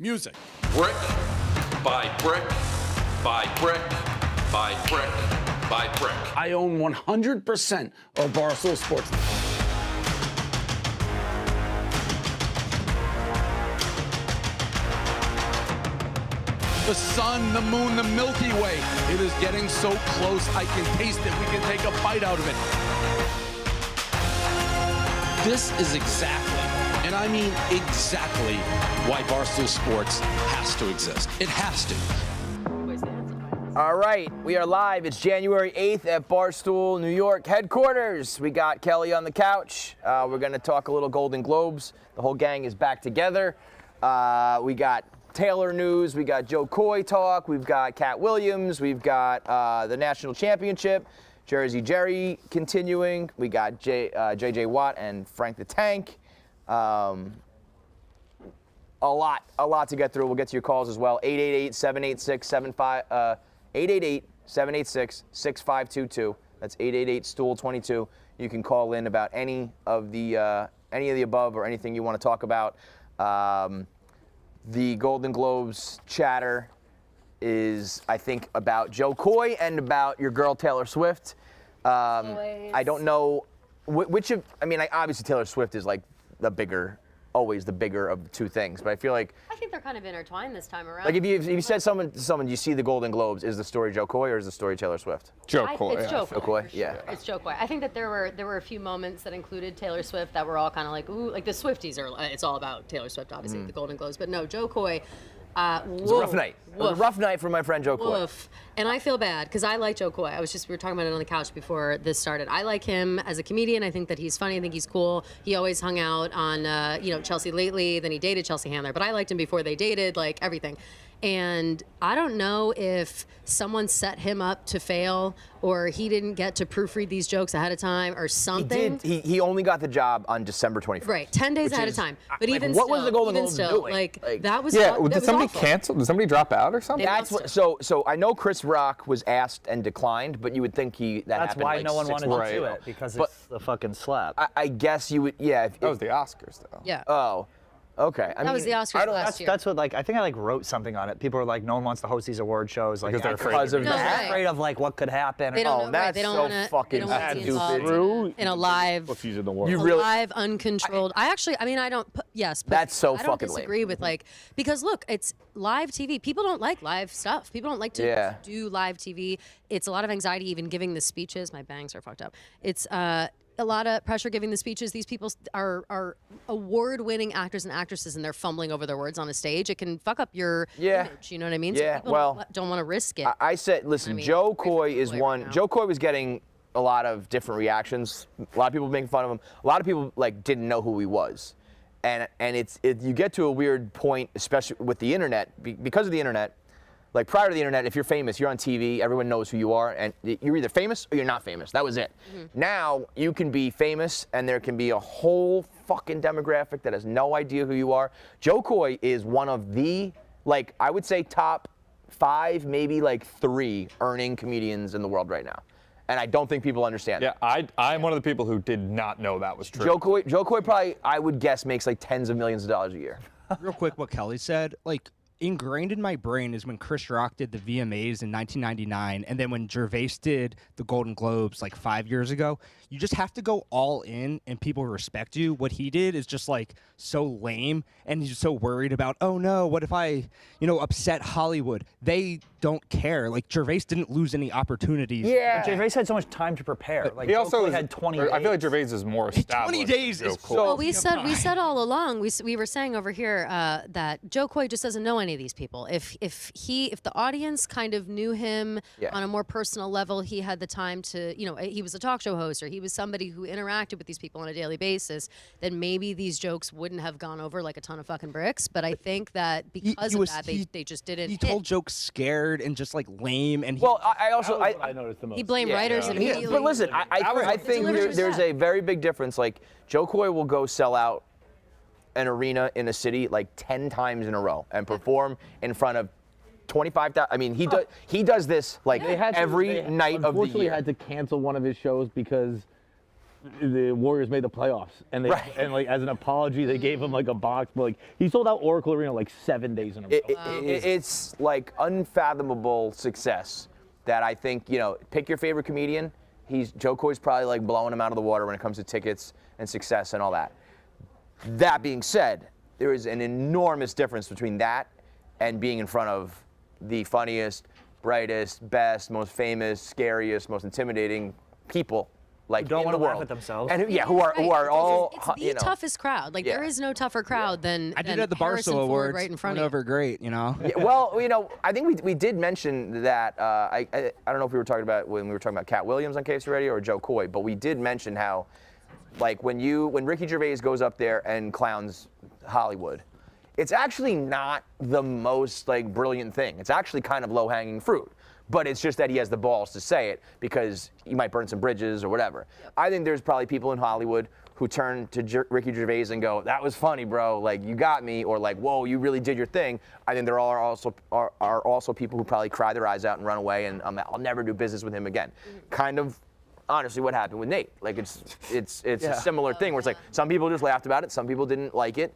Music. Brick by brick by brick by brick by brick. I own 100% of Barstool Sports. The sun, the moon, the Milky Way. It is getting so close, I can taste it. We can take a bite out of it. This is exactly, and I mean exactly, why Barstool Sports has to exist. It has to. All right, we are live. It's January 8th at Barstool, New York headquarters. We got Kelly on the couch. We're going to talk a little Golden Globes. The whole gang is back together. We got Taylor news. We got Jo Koy talk. We've got Cat Williams. We've got the national championship. Jersey Jerry continuing. We got J.J. Watt and Frank the Tank. A lot to get through. We'll get to your calls as well. 888-786-6522. That's 888-STOOL22. You can call in about any of the above or anything you want to talk about. The Golden Globes chatter is, I think, about Jo Koy and about your girl Taylor Swift. I don't know which of. I mean, obviously Taylor Swift is like always the bigger of the two things. But I feel like I think they're kind of intertwined this time around. like if you said someone, you see the Golden Globes, is the story Jo Koy or is the story Taylor Swift? Jo Koy. It's Jo Koy. Yeah. It's Jo Koy. I think that there were a few moments that included Taylor Swift that were all kind of like, ooh, like the Swifties are. It's all about Taylor Swift, obviously, the Golden Globes. But no, Jo Koy. It was a rough night. It was a rough night for my friend Jo Koy. Woof. And I feel bad because I like Jo Koy. We were talking about it on the couch before this started. I like him as a comedian. I think that he's funny. I think he's cool. He always hung out on, Chelsea Lately. Then he dated Chelsea Handler. But I liked him before they dated, like everything. And I don't know if someone set him up to fail or he didn't get to proofread these jokes ahead of time or something. He only got the job on December 21st. Right, 10 days ahead of time. But like, even what still, was the Golden even Globes still, doing? like that was Yeah, that did was somebody awful. cancel? Did somebody drop out or something? That's what. So I know Chris Rock was asked and declined, but you would think That's happened why like no one 6 wanted months to do ago. it because But it's the fucking slap. I guess you would. Yeah. That was the Oscars, though. Yeah. Oh. Okay. That was the Oscars last year. That's what I think I wrote something on it. People are like, no one wants to host these award shows like Because they're afraid Because of No, that. right. afraid of like what could happen. They don't know, right, that's they don't so wanna, fucking they don't want to be involved True. in a live, Using the word. You really. live, uncontrolled. I don't. Yes, but That's so I don't fucking lame. disagree with because look, it's live TV. People don't like live stuff. People don't like to do live TV. It's a lot of anxiety even giving the speeches. My bangs are fucked up. It's a lot of pressure giving the speeches. These people are award-winning actors and actresses, and they're fumbling over their words on a stage. It can fuck up your image. You know what I mean? Yeah, So people well, don't want to risk it. I said, listen, Jo Koy is one. Jo Koy was getting a lot of different reactions. A lot of people making fun of him. A lot of people didn't know who he was, and you get to a weird point, especially with the internet, because of the internet. Like prior to the internet, if you're famous, you're on TV, everyone knows who you are, and you're either famous or you're not famous. That was it. Now you can be famous, and there can be a whole fucking demographic that has no idea who you are. Jo Koy is one of the, I would say top 5, maybe 3 earning comedians in the world right now. And I don't think people understand that. Yeah, I'm one of the people who did not know that was true. Jo Koy probably, I would guess, makes tens of millions of dollars a year. Real quick, what Kelly said, ingrained in my brain is when Chris Rock did the VMAs in 1999, and then when Gervais did the Golden Globes 5 years ago. You just have to go all in, and people respect you. What he did is just so lame, and he's just so worried about, oh no, what if I, upset Hollywood? They don't care. Gervais didn't lose any opportunities. Yeah. Gervais had so much time to prepare. He also had 20 days. I feel like Gervais is more established. 20 days is cool. Well, we said all along. We were saying over here that Jo Koy just doesn't know any of these people. If the audience kind of knew him on a more personal level, he had the time to, he was a talk show host or he was somebody who interacted with these people on a daily basis, then maybe these jokes wouldn't have gone over like a ton of fucking bricks. But I think that because of that, they just didn't. He told jokes scared and just lame. And I noticed the most. He blamed writers immediately. But listen, I think there's a very big difference. Jo Koy will go sell out an arena in a city 10 times in a row and perform in front of 25,000. I mean, he does this every night of the year. Unfortunately, had to cancel one of his shows because the Warriors made the playoffs, and and like as an apology, they gave him like a box. But like he sold out Oracle Arena like 7 days in a row. It's like unfathomable success that I think, you know, pick your favorite comedian. Jo Koy's probably like blowing him out of the water when it comes to tickets and success and all that. That being said, there is an enormous difference between that and being in front of the funniest, brightest, best, most famous, scariest, most intimidating people like don't in want the to laugh world. at themselves. And who are all It's the toughest crowd. Like there is no tougher crowd than I did at the Harrison Barstool Ford Awards. right in front went of you. over great, you know. Yeah, well, you know, I think we did mention that. I don't know if we were talking about when we were talking about Cat Williams on KFC Radio or Jo Koy, but we did mention how, like, when Ricky Gervais goes up there and clowns Hollywood, it's actually not the most like brilliant thing. It's actually kind of low-hanging fruit. But it's just that he has the balls to say it because you might burn some bridges or whatever. I think there's probably people in Hollywood who turn to Ricky Gervais and go, "That was funny, bro. Like you got me," or like, "Whoa, you really did your thing." I think there are also people who probably cry their eyes out and run away, and I'll never do business with him again. Kind of, honestly, what happened with Nate. Like it's a similar thing where it's like some people just laughed about it, some people didn't like it.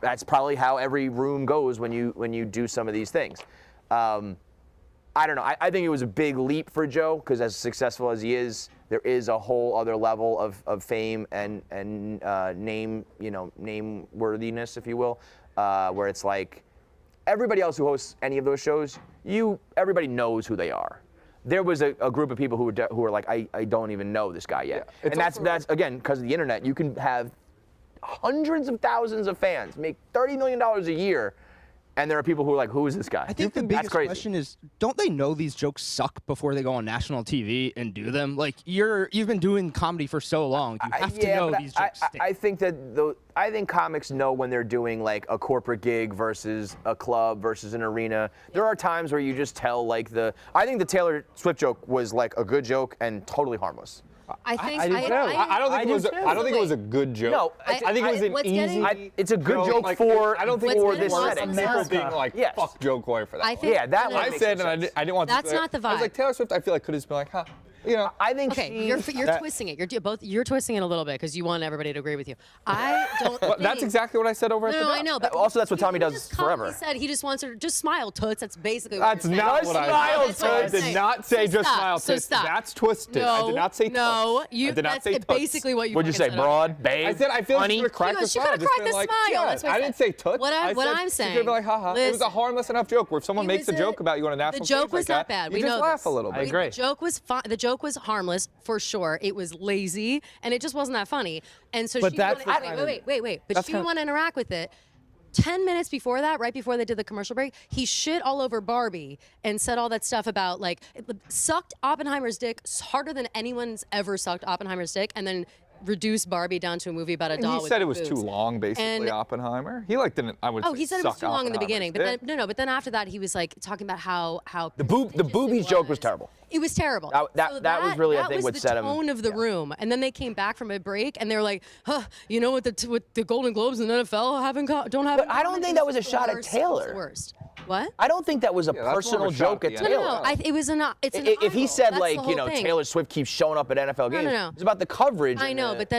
That's probably how every room goes when you do some of these things. I don't know. I think it was a big leap for Joe because as successful as he is, there is a whole other level of fame and name worthiness, if you will, where it's like everybody else who hosts any of those shows, everybody knows who they are. There was a group of people who were like, I don't even know this guy yet, and that's again because of the internet. You can have hundreds of thousands of fans, make $30 million a year. And there are people who are like, who is this guy? I think the biggest question is, don't they know these jokes suck before they go on national TV and do them? Like, you've been doing comedy for so long. You have to know these jokes stink. I think that I think comics know when they're doing like a corporate gig versus a club versus an arena. There are times where you just tell like I think the Taylor Swift joke was like a good joke and totally harmless. I think I don't think it was a good joke. No, I think it was an easy. it's a good joke like, for I don't think for it this was setting. people being like, fuck Jo Koy for that. I think, that one I makes said, sense. and I didn't want. That's not the vibe. I was like Taylor Swift. I feel like could have just been like, huh. You know, I think okay, you're twisting it. You're twisting it a little bit because you want everybody to agree with you. I don't. well, that's exactly what I said over at the No, Dell. I know, but also that's what Tommy does just forever. He said he just wants her to just smile, toots. That's basically. That's what not you're what saying. I That's what said. you're I did saying. not say So just stop. smile, So toots. stop. That's twisted. No, I did not say no. toots. I did not say That's toots. basically what you. What'd you say? said. Broad, babe. I said I feel like funny. she could have cracked the She smile. could have cracked the smile. Yeah, That's what I didn't say toots. What I said I'm she saying. could be like, haha. It was a harmless enough joke where if someone It makes a was joke about you on a national The joke stage was like not bad. you We just know laugh this. a little bit. I agree. The joke was the joke was harmless for sure. It was lazy and it just wasn't that funny. And so But she that's wanted, wait. But she didn't want to interact with it. 10 minutes before that, right before they did the commercial break, he shit all over Barbie and said all that stuff about like sucked Oppenheimer's dick harder than anyone's ever sucked Oppenheimer's dick, and then reduced Barbie down to a movie about a doll. He said it was boobs. too long, basically. And- Oppenheimer. He like didn't. I would. Oh, say he said it was suck too long in the beginning, but then Oppenheimer's but then after that he was like talking about how The boobies joke was terrible. It was terrible. That was really, I think, what set him. That was the tone of the room. And then they came back from a break, and they were like, huh, you know what the Golden Globes and the NFL don't have. But I don't think that was a shot at Taylor. Worst. What? I don't think that was a Yeah, that's more personal of a shot joke at at the Taylor. NFL. No, it was an. It's an If he idol. said That's like, the whole thing. Taylor Swift keeps showing up at NFL games, no. it's about the coverage. I and know, the- but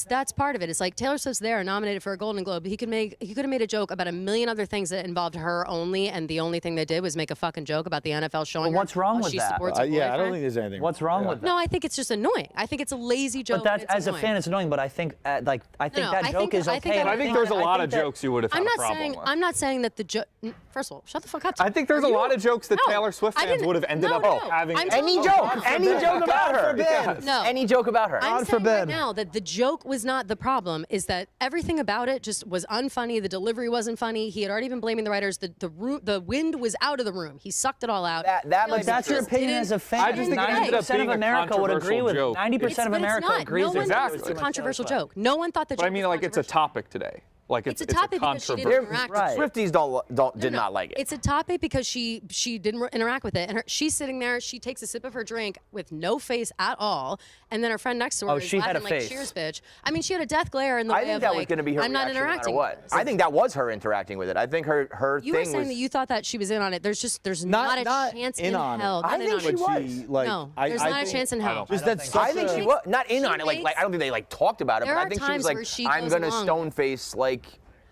that's part of it. It's like Taylor Swift's there, nominated for a Golden Globe. He could have made a joke about a million other things that involved her only, and the only thing they did was make a fucking joke about the NFL showing. Well, what's her wrong how with she that? supports her Yeah, I don't boyfriend. think there's anything. What's wrong with that? No, I think it's just annoying. I think it's a lazy joke. But and it's as a annoying. fan, it's annoying. But I think that I joke think is that- I okay. think and that- I think there's a lot of that- jokes you would have had I'm a not problem saying with. I'm not saying that the joke. First of all, shut the fuck up. I think there's a lot of jokes that Taylor Swift I fans didn't- would have ended no, up no. having. I'm Any telling joke, you. any joke about her. Yes. No. Any joke about her. I'm saying right now that the joke was not the problem. Is that everything about it just was unfunny. The delivery wasn't funny. He had already been blaming the writers. The wind was out of the room. He sucked it all out. That might But be that's true. your opinion as a fan. I just think it ended up 90% being of a America would agree controversial with joke. 90% of But America it's not. agrees No with one it. thinks it's a controversial joke. No one thought the joke But I mean, was like, it's a controversial. topic today. Like it's a topic because she didn't interact. Right. Swifties did not like it. It's a topic because she didn't interact with it, and she's sitting there. She takes a sip of her drink with no face at all, and then her friend next to her is she had laughing a like, face. "Cheers, bitch." I mean, she had a death glare in the I way think of that was like, going to be her I'm not reaction no matter interacting what. with this. I think that was her interacting with it. I think her You thing were saying was. that you thought that she was in on it. There's not a chance in hell. I Not in think on she it. was. Like, No, I there's not a think- chance in hell. Just that's such I think a- she was not in on it. Like makes- I don't think they like talked about it, There but I are think she times was like, where she I'm goes gonna along. stone face like.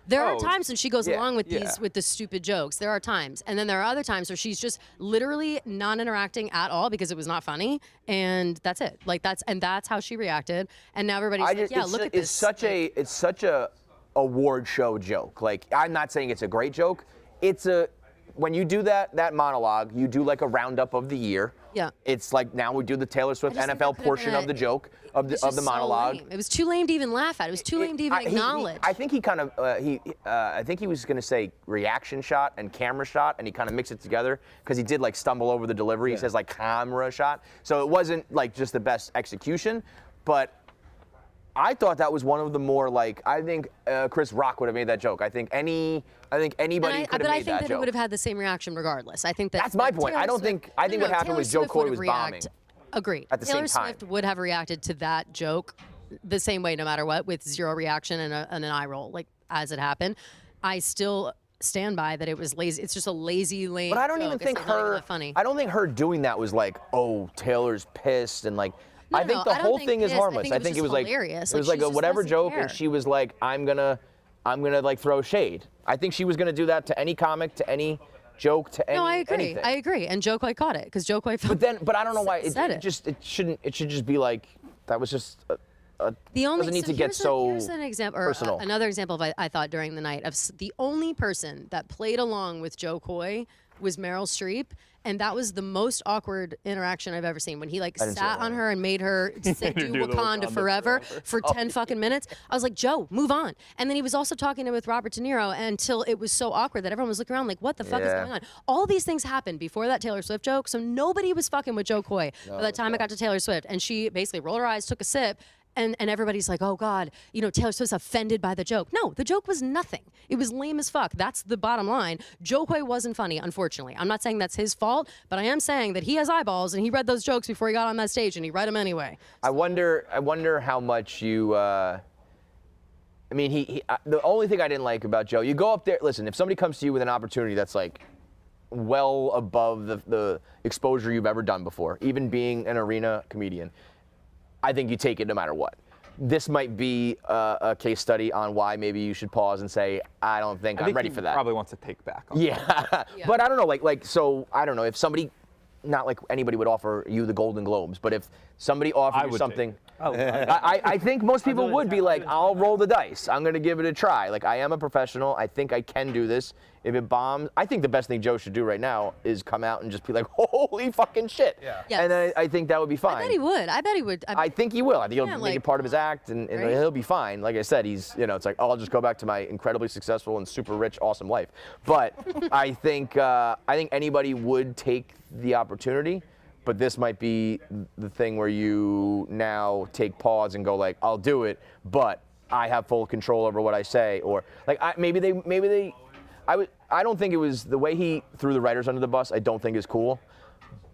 There are times when she goes Yeah, along with the stupid jokes. There are times, and then there are other times where she's just literally non-interacting at all because it was not funny, and that's it. Like that's how she reacted, and now everybody's like, yeah, look at this. It's such a award show joke. Like I'm not saying it's a great joke. When you do that monologue, you do like a roundup of the year. Yeah. It's like now we do the Taylor Swift I just think NFL that could've portion been of the joke of It was the just so monologue. lame. It was too lame to even laugh at. It was too lame to even acknowledge. I think he kind of I think he was going to say reaction shot and camera shot, and he kind of mixed it together because he did like stumble over the delivery. He says like camera shot, so it wasn't like just the best execution, but. I thought that was one of the more like I think Chris Rock would have made that joke. I think anybody could have made But I think that that joke. it would have had the same reaction regardless. I think That's my point. Taylor I don't Swift- think- I think what happened Taylor was Jo Swift Koy would have was bombing. Agreed. at the Taylor same time. Swift would have reacted to that joke the same way no matter what, with zero reaction and an eye roll, like as it happened. I still stand by that it was lazy. It's just a lazy, lame. But I don't joke. even It's think not even her. that funny. I don't think her doing that was like, oh, Taylor's pissed and like. I think no, the I don't whole think thing is pissed. I harmless. think it was just like hilarious. it was Like, like she a just whatever doesn't joke, care. and she was like, I'm gonna like throw shade. I think she was gonna do that to any comic, to any joke, to any. No, I agree. Anything. I agree. And Jo Koy caught it because Jo Koy. But I don't know why it said shouldn't. It should just be like that was just. The only doesn't need to get here's so here's an example, or personal. another example of I thought during the night of the only person that played along with Jo Koy was Meryl Streep, and that was the most awkward interaction I've ever seen. When he like didn't see sat that on one. her and made her say, do do the Wakanda Wakanda forever forever. for 10 fucking minutes. I was like, Joe, move on. And then he was also talking with Robert De Niro until it was so awkward that everyone was looking around like, what the fuck is Yeah. going on? All these things happened before that Taylor Swift joke, so nobody was fucking with Jo Koy by the time it got to Taylor Swift, and she basically rolled her eyes, took a sip. And everybody's like, oh, God, Taylor Swift's offended by the joke. No, the joke was nothing. It was lame as fuck. That's the bottom line. Jo Koy wasn't funny, unfortunately. I'm not saying that's his fault, but I am saying that he has eyeballs, and he read those jokes before he got on that stage, and he read them anyway. I wonder how much you. I mean, the only thing I didn't like about Joe, you go up there. Listen, if somebody comes to you with an opportunity that's like well above the exposure you've ever done before, even being an arena comedian, I think you take it no matter what. This might be a case study on why maybe you should pause and say, I don't think I'm ready for that. Probably wants to take back. Yeah. But I don't know, so I don't know if somebody, not like anybody would offer you the Golden Globes, but if somebody offered you would something, take I think most people would be like, I'll roll the dice. I'm gonna give it a try. Like I am a professional. I think I can do this. If it bombs, I think the best thing Joe should do right now is come out and just be like, holy fucking shit. Yeah. Yes. And I think that would be fine. I bet he would. I bet he would. I think he will. I think he'll Yeah, make like- it part of his act, and Right. he'll be fine. Like I said, he's, it's like, oh, I'll just go back to my incredibly successful and super rich, awesome life. But I think anybody would take the opportunity, but this might be the thing where you now take pause and go like, I'll do it, but I have full control over what I say, or like I don't think it was the way he threw the writers under the bus. I don't think is cool.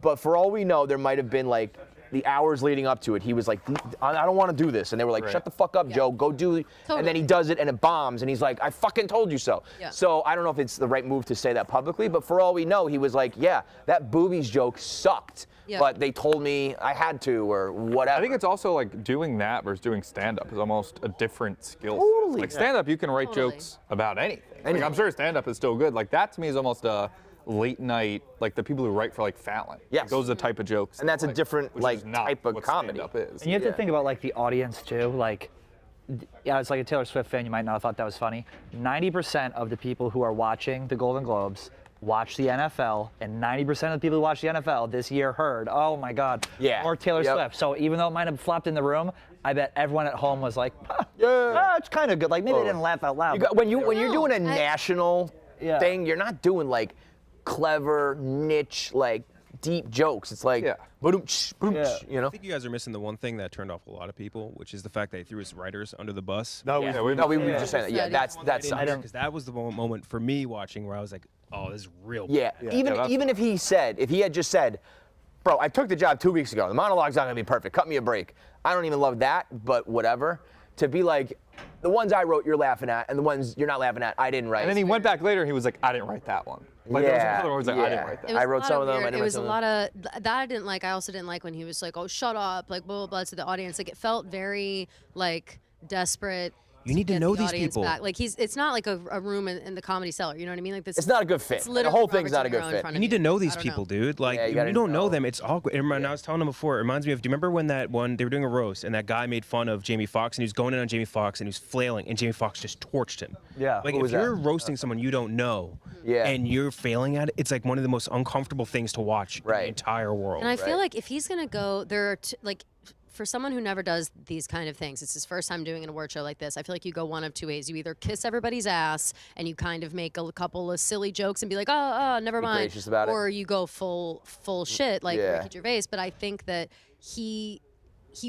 But for all we know, there might have been like the hours leading up to it. He was like, I don't want to do this. And they were like, shut the fuck up, Joe. Go do it. Totally. And then he does it and it bombs. And he's like, I fucking told you so. Yeah. So I don't know if it's the right move to say that publicly. But for all we know, he was like, yeah, that boobies joke sucked. Yeah. But they told me I had to or whatever. I think it's also like doing that versus doing stand-up is almost a different skill. Totally. Like stand-up, you can write Totally. jokes about anything. Like, I'm sure stand-up is still good. Like that to me is almost a late night, like the people who write for like Fallon. Yes. Like, those are the type of jokes. And that's a different, which like, is not type of what comedy. stand-up is. And you have to Yeah. think about like the audience too. Like, yeah, it's like a Taylor Swift fan. You might not have thought that was funny. 90% of the people who are watching the Golden Globes watch the NFL, and 90% of the people who watch the NFL this year heard, oh my God, Yeah. more Taylor Yep. Swift. So even though it might have flopped in the room, I bet everyone at home was like, Yeah. it's kind of good. Like maybe they didn't laugh out loud. When you're doing a I- national Yeah. thing, you're not doing like clever niche like deep jokes. It's like, boom-ch, boom-ch, you know? I think you guys are missing the one thing that turned off a lot of people, which is the fact that he threw his writers under the bus. We were just saying that. Yeah, that's because that was the moment for me watching where I was like, oh, this is real. Yeah, even if he had just said, bro, I took the job 2 weeks ago. The monologue's not gonna be perfect. Cut me a break. I don't even love that, but whatever. To be like, the ones I wrote, you're laughing at, and the ones you're not laughing at, I didn't write. And then he went back later and he was like, I didn't write that one. Like, there was another one where he was like, I didn't write that. I wrote some of them. It was a lot of that I didn't like. I also didn't like when he was like, oh, shut up, like blah blah blah to the audience. Like it felt very like desperate. You need to know these people. Back. Like it's not like a room in the Comedy Cellar. You know what I mean? Like this. It's not a good fit. The whole thing's not a good fit. You need to know these people, dude. Like you don't know them. It's awkward. And I was telling him before. It reminds me of. Do you remember when that one they were doing a roast and that guy made fun of Jamie Foxx and he was going in on Jamie Foxx and he was flailing and Jamie Foxx just torched him. Yeah. Like if you're roasting someone you don't know. And you're failing at it, it's like one of the most uncomfortable things to watch in the entire world. And I feel like if he's gonna go, there are for someone who never does these kind of things, it's his first time doing an award show like this. I feel like you go one of two ways. You either kiss everybody's ass and you kind of make a couple of silly jokes and be like, oh, never mind, gracious about it. or you go full shit like Ricky Gervais. But I think that he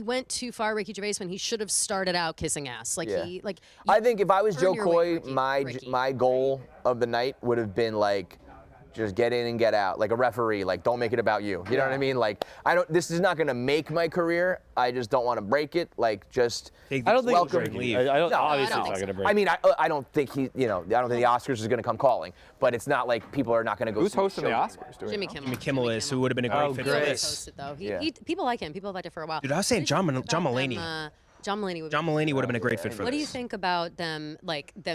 went too far, Ricky Gervais, when he should have started out kissing ass. Like I think if I was Jo Koy, Ricky. my goal of the night would have been like, just get in and get out, like a referee. Like, don't make it about you. You know what I mean? Like, this is not gonna make my career. I just don't want to break it. Like, just I don't think welcome. obviously it's not gonna break. I mean, I don't think I don't think the Oscars is gonna come calling. But it's not like people are not gonna go. Who's hosting the Oscars? Jimmy Kimmel. Jimmy Kimmel is, who would have been a great fit for this. People like him. People have liked it for a while. Dude, I was saying John Mulaney. John Mulaney would have been a great fit for this. What do you think about them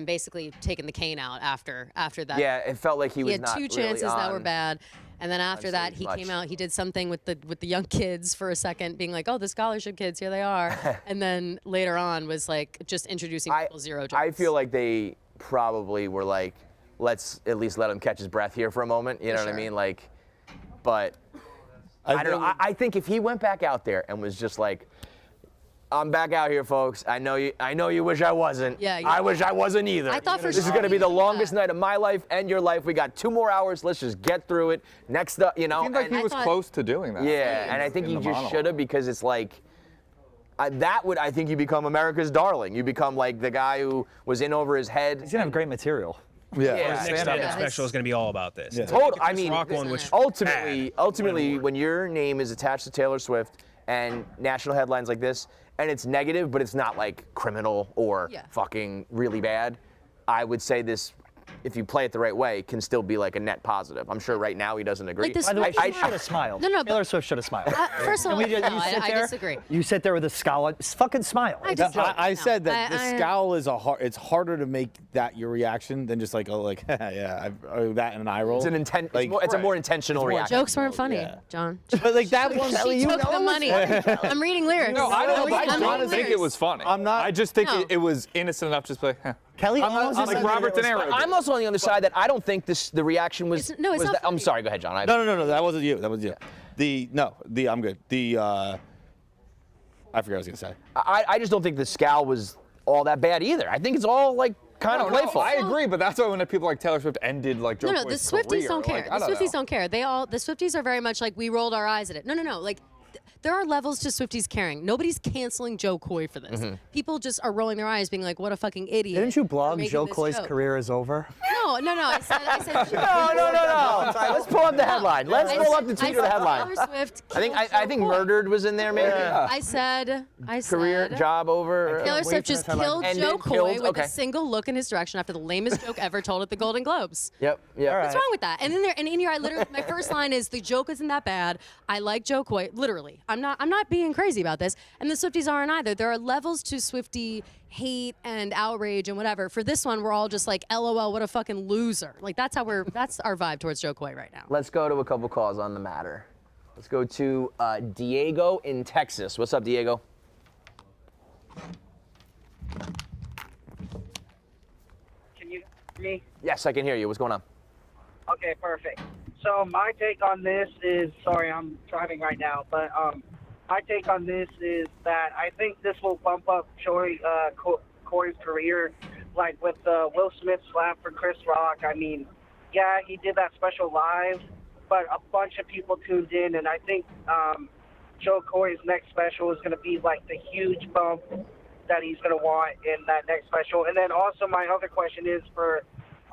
basically taking the cane out after that? Yeah, it felt like he was had not two really chances that were on bad, and then after that he came out. He did something with the young kids for a second, being like, "Oh, the scholarship kids, here they are," and then later on was like just introducing people zero jokes. I feel like they probably were like, let's at least let him catch his breath here for a moment. You know what I mean? Like, but I don't know. I think if he went back out there and was just like, I'm back out here, folks. I know you wish I wasn't. Yeah, I wish I wasn't either. I thought for this sure is going to be the longest night of my life and your life. We got 2 more hours. Let's just get through it. Next up, It seemed like he was close to doing that. Yeah, and I think he just should have, because it's like, I think you become America's darling. You become like the guy who was in over his head. He's gonna have great material. Next stand-up special is going to be all about this. Yeah. I mean, ultimately, when your name is attached to Taylor Swift and national headlines like this, and it's negative, but it's not like criminal or fucking really bad, I would say this, if you play it the right way, can still be like a net positive. I'm sure right now he doesn't agree. Like this, By the way, she should have smiled. No, Taylor Swift should have smiled. First of all, I disagree. You sit there with a scowl. Fucking smile. I said that the scowl is it's harder to make that your reaction than just like, oh, like, that and an eye roll. It's a more intentional reaction. Jokes weren't funny, John. But like that one, she took the money. I'm reading lyrics. No, I don't think it was funny. I'm not. I just think it was innocent enough to just be like, Kelly, I'm like Robert De Niro. I'm also on the other side that I don't think the reaction was. It's not I'm funny. sorry. Go ahead, John. No. That wasn't you. That was you. I'm good. I forgot what I was gonna say. I just don't think the scowl was all that bad either. I think it's all like kind of playful. I agree, but that's why when people like Taylor Swift ended like Jo No, the Koy's Swifties career, don't care. Like, The Swifties don't care. The Swifties are very much like, we rolled our eyes at it. No. Like, there are levels to Swifties caring. Nobody's canceling Jo Koy for this. People just are rolling their eyes, being like, "What a fucking idiot!" Didn't you for blog making Jo this Koy's joke. career is over? No. I said No. Let's pull up the headline. Let's pull up the tweet or the headline. Taylor Swift. I think murdered was in there, maybe. I said Career, job over. Taylor Swift just killed Ended, Jo Koy killed, with okay. a single look in his direction after the lamest joke ever told at the Golden Globes. Yep. What's wrong with that? And then in here, I literally, my first line is, the joke isn't that bad. I like Jo Koy. Literally, I'm not being crazy about this. And the Swifties aren't either. There are levels to Swiftie hate and outrage and whatever. For this one, we're all just like, LOL, what a fucking loser. Like that's our vibe towards Jo Koy right now. Let's go to a couple calls on the matter. Let's go to Diego in Texas. What's up, Diego? Can you hear me? Yes, I can hear you. What's going on? Okay, perfect. So my take on this is, sorry, I'm driving right now, but my take on this is that I think this will bump up Koy's career, like with Will Smith slap for Chris Rock. I mean, yeah, he did that special live, but a bunch of people tuned in, and I think Jo Koy's next special is going to be like the huge bump that he's going to want in that next special. And then also my other question is for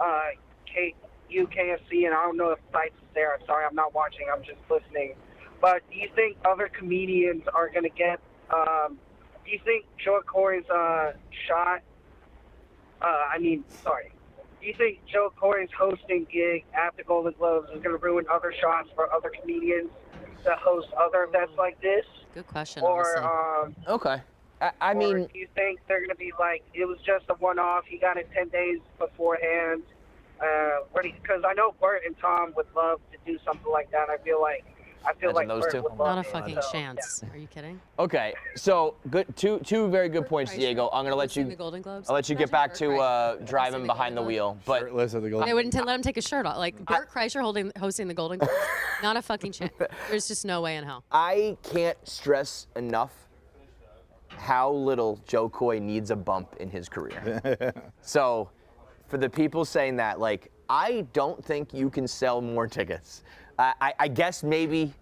KFC, and I don't know if Feits is there. I'm sorry, I'm not watching. I'm just listening. But do you think other comedians are going to get do you think Jo Koy's shot do you think Jo Koy's hosting gig at the Golden Globes is going to ruin other shots for other comedians that host other events like this? Good question. Or okay. I or mean, do you think they're going to be like, it was just a one-off, he got it 10 days beforehand? Because I know Bert and Tom would love to do something like that. I feel like those Bert two. would love Not a it, fucking so, chance. yeah. Are you kidding? Okay, so good. Two very good points, Diego. I'm gonna let you. The Golden Globes? I'll let you get back to driving behind the wheel. But Shirtless at the Golden They wouldn't let him take his shirt off. Like Bert Kreischer hosting the Golden Globes. Not a fucking chance. There's just no way in hell. I can't stress enough how little Jo Koy needs a bump in his career. So, for the people saying that, like, I don't think you can sell more tickets. I guess maybe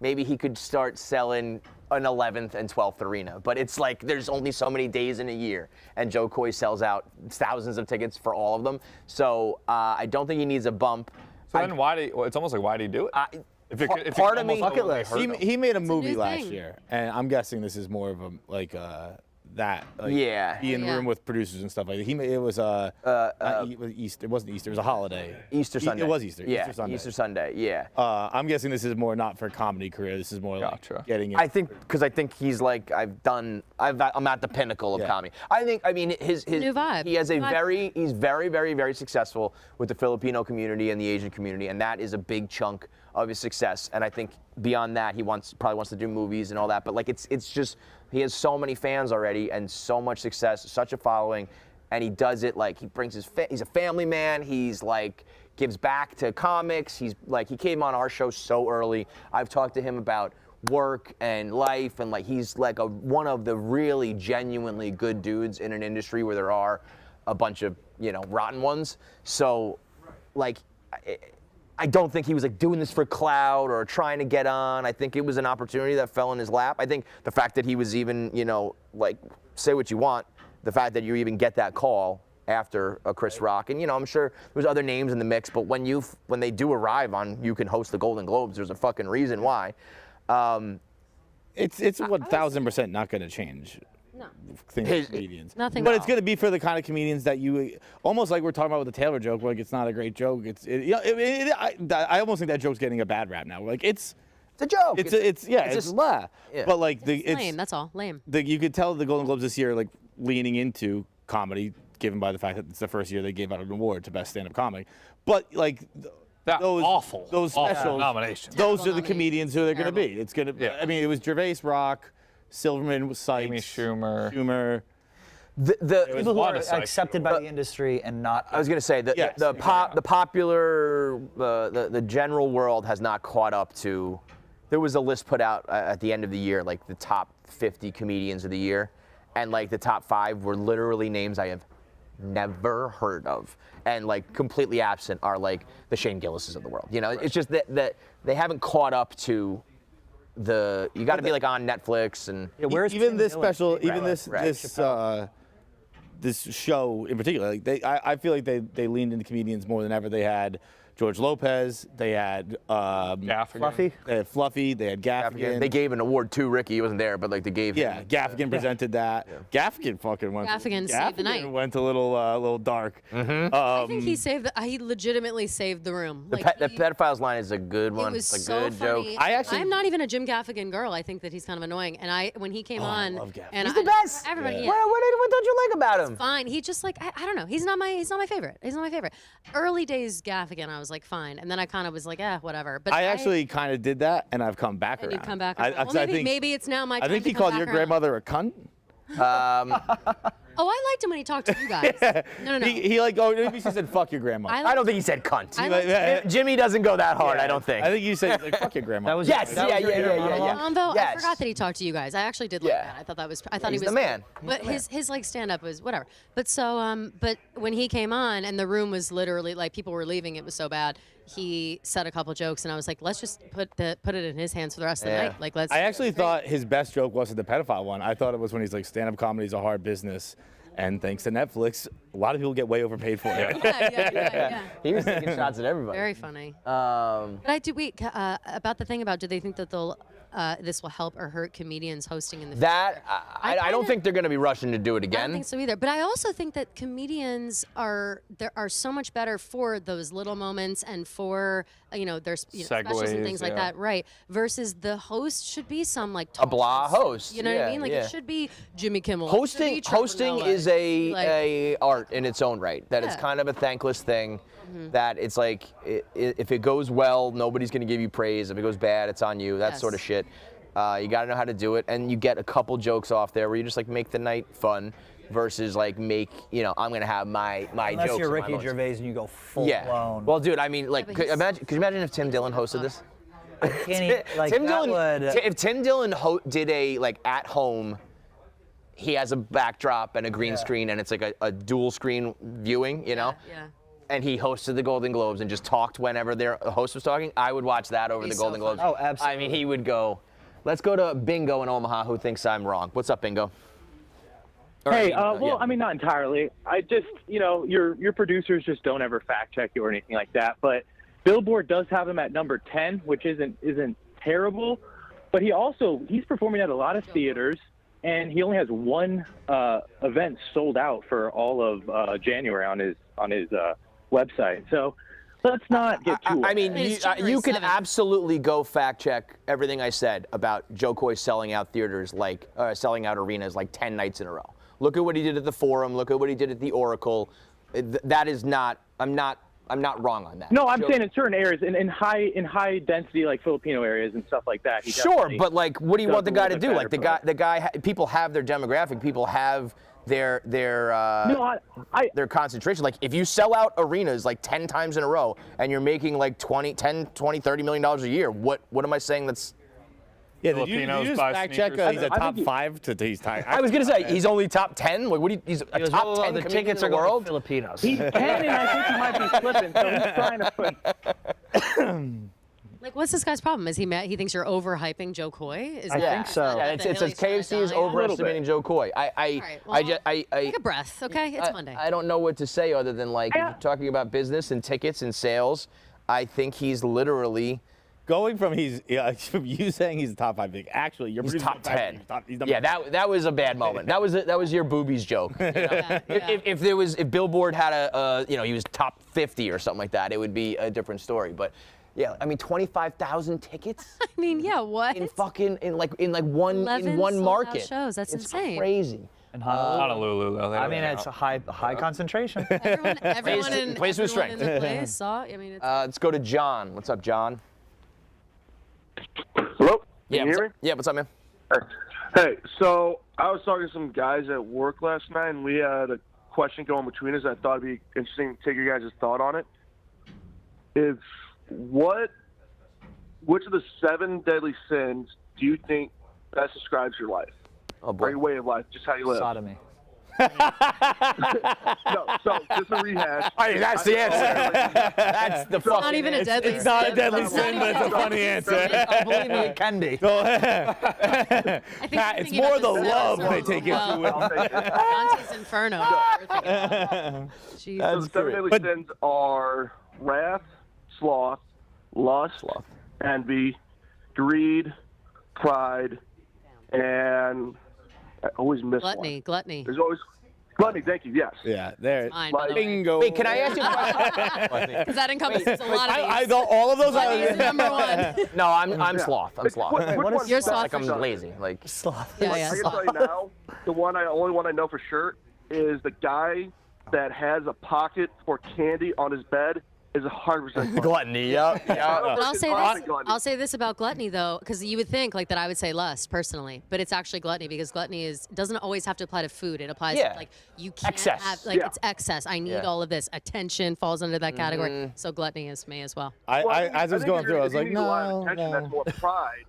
he could start selling an 11th and 12th arena, but it's like there's only so many days in a year, and Jo Koy sells out thousands of tickets for all of them. So I don't think he needs a bump. So then it's almost like, why did he do it? Part of me, bucket list. He made a movie new last thing. year, and I'm guessing this is more of a like that. Like, Yeah. Be in Yeah. room with producers and stuff like that. It was Easter. It wasn't Easter. It was a holiday. Easter Sunday. It was Easter. Yeah, Easter Sunday. Easter Sunday. Yeah. I'm guessing this is more not for comedy career. This is more like getting it. I think he's like I'm at the pinnacle of comedy. I mean his new vibe. He has he's very very very successful with the Filipino community and the Asian community, and that is a big chunk of his success. And I think beyond that he probably wants to do movies and all that. But like it's just he has so many fans already and so much success, such a following, and he does it like he brings he's a family man. He's like gives back to comics. He's like he came on our show so early. I've talked to him about work and life, and like he's like one of the really genuinely good dudes in an industry where there are a bunch of rotten ones. So like I don't think he was like doing this for clout or trying to get on. I think it was an opportunity that fell in his lap. I think the fact that he was even like say what you want, the fact that you even get that call after a Chris Rock, and I'm sure there's other names in the mix, but when they do arrive on You Can Host the Golden Globes, there's a fucking reason why. It's 1,000% not going to change. No. Things for comedians. Nothing. But it's going to be for the kind of comedians that you almost like we're talking about with the Taylor joke. Like it's not a great joke. I almost think that joke's getting a bad rap now. Like it's a joke. It's blah. Yeah. But like It's lame. That's all. Lame. You could tell the Golden Globes this year like leaning into comedy, given by the fact that it's the first year they gave out an award to best stand-up comic. But like. Those special nominations. Those are the comedians who they're going to be. It's going to. Yeah. I mean, it was Gervais, Rock, Silverman, Seitz, Amy Schumer. The people who are accepted by the industry and not. I was going to say the popular the general world has not caught up to. There was a list put out at the end of the year, like the top 50 comedians of the year, and like the top 5 were literally names I have never heard of, and like completely absent are like the Shane Gillises of the world. It's just that they haven't caught up to the. You got to be like on Netflix and even this special, even this show in particular. Like I feel like they leaned into comedians more than ever. They had George Lopez. They had Gaffigan. They had Fluffy. They had Gaffigan. They gave an award to Ricky. He wasn't there, but like they gave him. Yeah, Gaffigan presented that. Yeah. Gaffigan fucking went. Gaffigan saved the night. Went a little dark. Mm-hmm. I think he legitimately saved the room. The pedophiles line is a good one. It was it's a so good funny. joke. I'm not even a Jim Gaffigan girl. I think that he's kind of annoying. And when he came on, I love Gaffigan. He's the best. Everybody. Yeah. What don't you like about him? Fine. He just like I don't know. He's not my favorite. He's not my favorite. Early days Gaffigan, I was like fine, and then I kind of was like whatever. But I actually kind of did that, and I've come back around. You've come back around. Maybe it's now my time. I think to he come called back your around. grandmother a cunt. Oh, I liked him when he talked to you guys. No. He maybe she said fuck your grandma. I don't think he said cunt. Jimmy doesn't go that hard. I don't think. I think you said like, fuck your grandma. That was yeah. Although Yes. I forgot that he talked to you guys. I actually did like that. I thought He's he was the man. But his like stand up was whatever. But so but when he came on and the room was literally like people were leaving, it was so bad. he said a couple jokes, and I was like, let's just put it in his hands for the rest of the night. Like, let's. I actually thought his best joke wasn't the pedophile one. I thought it was when he's like, stand-up comedy is a hard business. And thanks to Netflix, a lot of people get way overpaid for it. Yeah. He was taking shots at everybody. Very funny. But about the thing about, do they think that this will help or hurt comedians hosting in the future? I don't think they're going to be rushing to do it again. I don't think so either. But I also think that comedians are so much better for those little moments and for there's specials and things like that, right? Versus the host should be some like a blah host. You know what I mean? Like it should be Jimmy Kimmel. Hosting is a art in its own right. That it's kind of a thankless thing. That it's like if it goes well, nobody's going to give you praise. If it goes bad, it's on you. That sort of shit. You got to know how to do it, and you get a couple jokes off there where you just like make the night fun. Versus like I'm gonna have my jokes. Unless you're Ricky Gervais and you go full blown. Well, dude, I mean, like, could you imagine if Tim Dillon hosted this? If Tim Dillon did a like at home, he has a backdrop and a green screen, and it's like a dual screen viewing, Yeah. And he hosted the Golden Globes and just talked whenever the host was talking. I would watch that over the Golden Globes. Oh, absolutely. I mean, he would go. Let's go to Bingo in Omaha, who thinks I'm wrong. What's up, Bingo? Hey, I mean, not entirely. I just, your producers just don't ever fact check you or anything like that. But Billboard does have him at number 10, which isn't terrible. But he's performing at a lot of theaters, and he only has one event sold out for all of January on his website. So let's not get too. I mean, you can absolutely go fact check everything I said about Jo Koy selling out theaters, selling out arenas like 10 nights in a row. Look at what he did at the Forum. Look at what he did at the Oracle. That is not. I'm not wrong on that. No, I'm saying in certain areas, in high density like Filipino areas and stuff like that. Sure, but like, what do you want the guy to do? Like the guy. People have their demographic. People have their concentration. Like if you sell out arenas like 10 times in a row and you're making like $30 million a year, what am I saying that's? Yeah, did you just fact check? He's a top 5 to these times. I was gonna say he's only top 10. Like, he's a top 10 the comedian tickets in the are world. going to Filipinos. He can, and I think he might be slipping. So he's trying to put. Like, what's this guy's problem? Is he thinks you're overhyping Jo Koy? I think so. Yeah, it says KFC is overestimating Jo Koy. Take a breath, okay? It's Monday. I don't know what to say other than like talking about business and tickets and sales. I think he's literally. Going from you saying he's the top 5 big. Actually, you're top 10. That was a bad moment. That was your boobies joke. If Billboard had he was top 50 or something like that, it would be a different story. But yeah, I mean 25,000 tickets. I mean, yeah, what? In one market. Shows. That's insane. It's crazy. In Honolulu, though. I mean, it's a high concentration. Everyone in place with strength. In the place saw. I mean, let's go to John. What's up, John? Hello? Can you hear me? Yeah, what's up, man? Hey, so I was talking to some guys at work last night, and we had a question going between us. I thought it'd be interesting to take your guys' thought on it. Which of the 7 deadly sins do you think best describes your life? Oh, boy. Or your way of life, just how you live? Sodomy. No, so just a rehash. That's the answer. That's the fucking. Not even a deadly sin. It's not a deadly sin, but it's a funny answer. Believe me, it can be. Pat, it's more the love they take it to. Dante's Inferno. So the 7 deadly sins are wrath, sloth, lust, envy, greed, pride, and I always miss one. Gluttony. There's always gluttony. Thank you. Yes. Yeah. There. Mine, Bingo. Wait, can I ask you a question? Because that encompasses a lot of these. I thought all of those. Gluttony is number 1. No, I'm sloth. I'm sloth. You're sloth. Like I'm lazy. Like sloth. Yeah, I can tell you now, the only one I know for sure is the guy that has a pocket for candy on his bed is 100% gluttony. Yep. But I'll say this about gluttony though, because you would think like that I would say lust personally, but it's actually gluttony because gluttony doesn't always have to apply to food. It applies to like you can't excess. have it's excess. I need all of this. Attention falls under that category. So gluttony is me as well. As I was going through, I was like, no. That's more pride.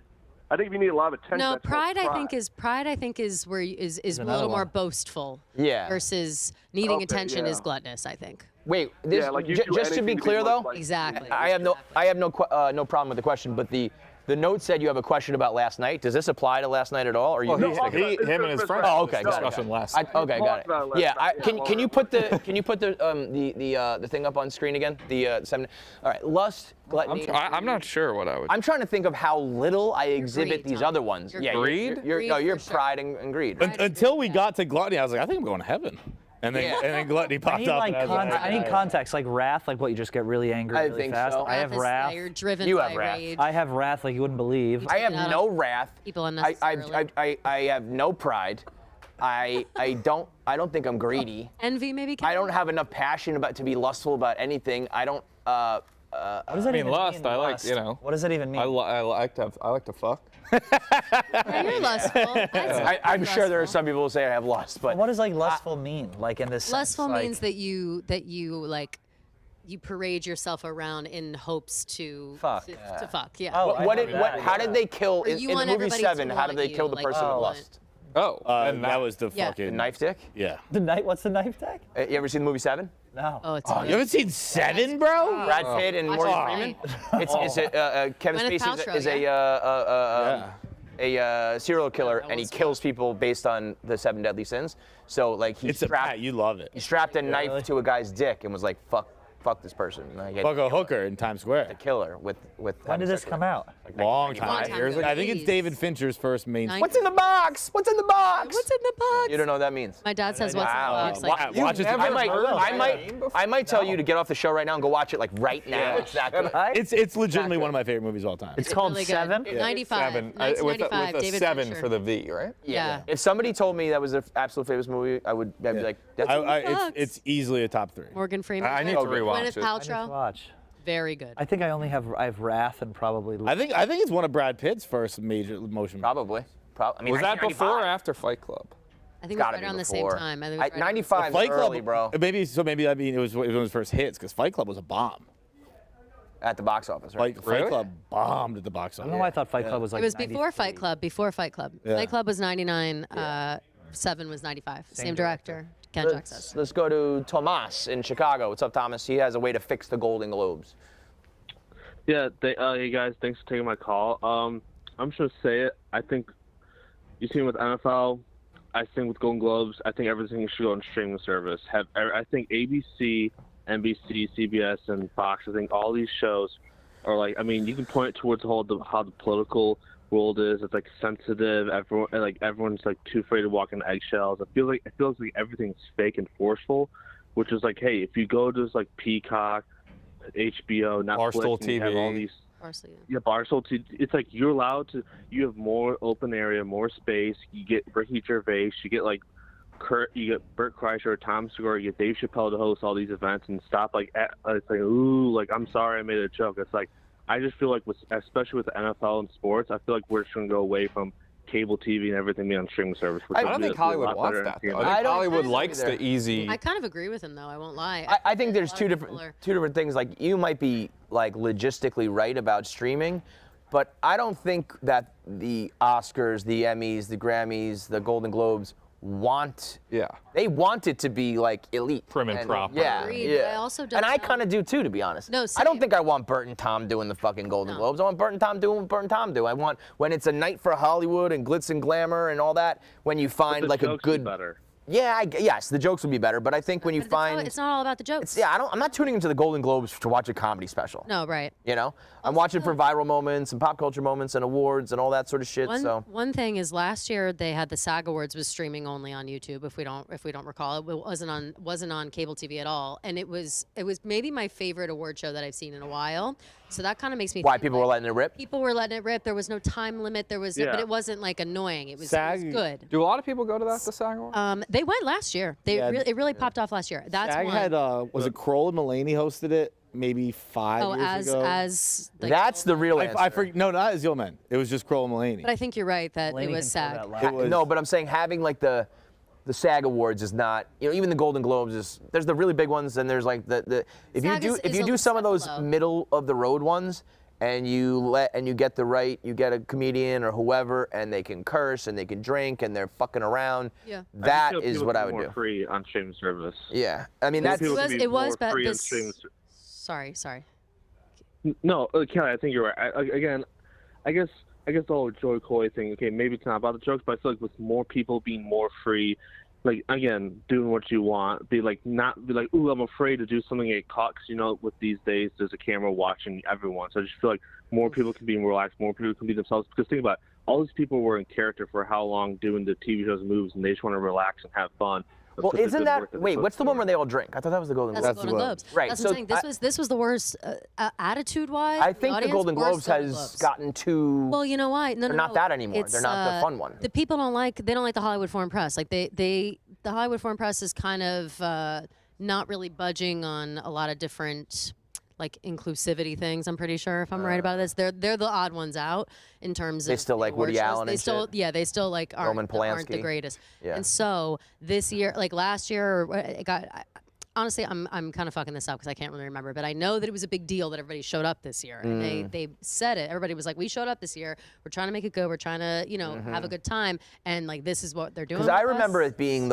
I think if you need a lot of attention. No, pride. I think is where is a little more boastful. Yeah. Versus needing attention is gluttonous. I think. Wait, this, Yeah, like you do just to be anything clear look though, like- Exactly. I have no problem with the question, but the note said you have a question about last night. Does this apply to last night at all? Or Well, you? him and his friends. Oh, okay, got it. Discussion last. Okay, got about it. it Yeah, last night. can you put the thing up on screen again? The 7. All right, lust, gluttony. I'm not sure what I would. I'm trying to think of how little I exhibit greed, these Tom. other ones. You're Yeah, greed? You're for sure. pride and greed. Until we got to gluttony, I was like, I think I'm going to heaven. And then gluttony I popped need up. like and I was I need context, like wrath, like what you just get really angry I really think fast. so. I have Wrath is wrath. that You're driven You by have wrath. rage. I have wrath like you wouldn't believe. I have Take it out no on wrath. people unnecessarily. I have no pride. I don't think I'm greedy. Envy, maybe. I don't have enough passion to be lustful about anything. I don't. What does that I mean, even lust. mean? I like, Lust. you know. What does that even mean? I like to fuck. Yeah, you're lustful. I'm sure there are some people who say I have lust, but what does like lustful mean? Like in this Lustful sense, like, means that you like you parade yourself around in hopes to Fuck. to fuck. Yeah. Oh, how did they kill in you the want movie everybody 7? to How did they want kill you, the like, person you with want- lust? Oh, and that was the Yeah. fucking The knife dick? Yeah. the knife. What's the knife tag? You ever seen the movie 7? No. Oh, it's You haven't seen 7, bro? Brad Pitt and Watch Morgan it Freeman. tonight. It's Kevin Gwyneth Spacey Paltrow, is a serial killer, and he kills people based on the 7 deadly sins. So like he It's a strapped, pat. You love it. he strapped a knife to a guy's dick and was like, fuck this person. And I get Fuck a hooker in Times Square. a killer with. When did this come out? Long time. Long time ago. I think it's Jeez. David Fincher's first main. Nine- What's in the box? What's in the box? What's in the box? You don't know what that means. My dad says what's in the box. Like, Watch it. I might tell you to get off the show right now and go watch it like right now. It's that good. It's legitimately one of my favorite movies of all time. It's called really good. 7. 95. 1995. with a David 7 Fincher. for the V, right? Yeah. If somebody told me that was an absolute famous movie, I'd be like, that's It's easily a top 3. Morgan Freeman. I need to rewatch Gwyneth it. Paltrow. Watch. Very good. I think I have wrath and probably. I think it's one of Brad Pitt's first major motion. Probably. I mean, Was that 1995. before or after Fight Club? I think it was Gotta right be around the before. same time. I think it was right 95 Fight Club, early, bro. Maybe I mean it was one of his first hits because Fight Club was a bomb. At the box office, right? Fight Club bombed at the box I office. don't know why I thought Fight Club was like. It was before 93. Fight Club. Before Fight Club. Yeah. Fight Club was 99. 7 was 95. Same director. Kenjac says. Let's go to Tomas in Chicago. What's up, Thomas? He has a way to fix the Golden Globes. Yeah, hey guys, thanks for taking my call. I'm just gonna say it. I think you seen with NFL, I think with Golden Globes, I think everything should go on streaming service. I think ABC, NBC, CBS, and Fox. I think all these shows are like. I mean, you can point towards how the political world is. It's like sensitive. Everyone's like too afraid to walk in eggshells. It feels like everything's fake and forceful, which is like, hey, if you go to like Peacock, HBO, Netflix, Barstool and you have all TV. these. Barstool. Yeah, Barstool TV. It's like you're allowed to. You have more open area, more space. You get Ricky Gervais. You get like you get Bert Kreischer, Tom Segura. You get Dave Chappelle to host all these events and stop like. It's like ooh, like I'm sorry I made a joke. It's like I just feel like especially with the NFL and sports, I feel like we're just gonna go away from cable TV and everything being on streaming service. I don't think Hollywood wants that, though. I think Hollywood likes the easy. I kind of agree with him, though. I won't lie. I think there's two different things. Like you might be like logistically right about streaming, but I don't think that the Oscars, the Emmys, the Grammys, the Golden Globes they want it to be like elite, prim and proper. Yeah, Agreed, yeah. but I also don't and I know- kind of do too, to be honest. No, I don't same. think I want Bert and Tom doing the fucking Golden Globes. I want Bert and Tom doing what Bert and Tom do. I want when it's a night for Hollywood and glitz and glamour and all that. When you find like a good. Better. Yeah, yes, the jokes would be better, but I think when you But find it's not all about the jokes. I'm not tuning into the Golden Globes to watch a comedy special. No, right. You know, I'm watching for viral moments and pop culture moments and awards and all that sort of shit. One thing is last year they had the SAG Awards was streaming only on YouTube. If we don't recall, it wasn't on cable TV at all, and it was maybe my favorite award show that I've seen in a while. So that kind of makes me. Why think, people like, were letting it rip? People were letting it rip. There was no time limit. But it wasn't like annoying. It was good. Do a lot of people go to the SAG Awards? They went last year. It really popped off last year. That's SAG one. had was it Kroll and Mulaney hosted it maybe 5 years ago? Like, that's the real answer. No, not as Yo Men. It was just Kroll and Mulaney. But I think you're right that it was SAG. No, but I'm saying having like the SAG Awards is not, even the Golden Globes there's the really big ones and there's like if SAG you is do a some of step those below. middle of the road ones, and you get a comedian or whoever, and they can curse and they can drink and they're fucking around. Yeah. That is what I would do. Free on streaming service. Yeah, I mean that's it was bad. Sorry. No, Kelly, I think you're right. I guess the whole Jo Koy thing. Okay, maybe it's not about the jokes, but I feel like with more people being more free, like again, doing what you want, not be like, ooh, I'm afraid to do something and get caught, because with these days there's a camera watching everyone. So I just feel like more people can be relaxed, more people can be themselves. Because think about it, all these people were in character for how long doing the TV shows and movies, and they just want to relax and have fun. Well, isn't that wait? What's the one where they all drink? I thought that was the Golden Globes. That's the Golden Globes. Right. That's what I'm saying. This was the worst attitude-wise. I think the Golden Globes has gotten too. Well, you know why? No, they're not that anymore. They're not the fun one. The people don't like the Hollywood Foreign Press. Like the Hollywood Foreign Press is kind of not really budging on a lot of different like inclusivity things. I'm pretty sure, if I'm right about this, they're the odd ones out in terms of they still like Woody Allen. They still they still like aren't the greatest. Yeah. And so this year, like last year, it got. Honestly, I'm kind of fucking this up because I can't really remember, but I know that it was a big deal that everybody showed up this year. And they said it. Everybody was like, we showed up this year. We're trying to make it good. We're trying to, have a good time. And like, this is what they're doing. Because I remember it being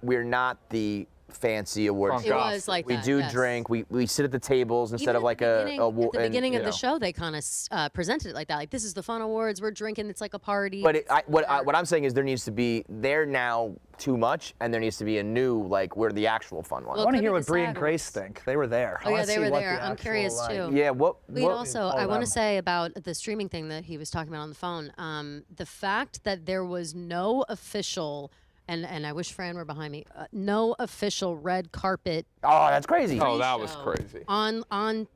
we're not the fancy awards. It was like we that, do yes. drink. We sit at the tables instead of like at the beginning of the show, they kind of presented it like that. Like, this is the fun awards. We're drinking. It's like a party. But what I'm saying is they're now too much, and there needs to be a new we're the actual fun one. I want to hear what Bree and Grace think. They were there. Oh yeah, they were there. I'm curious too. Yeah. I want to say about the streaming thing that he was talking about on the phone. The fact that there was no official. And I wish Fran were behind me. No official red carpet. Oh, that's crazy. Oh, that was crazy. On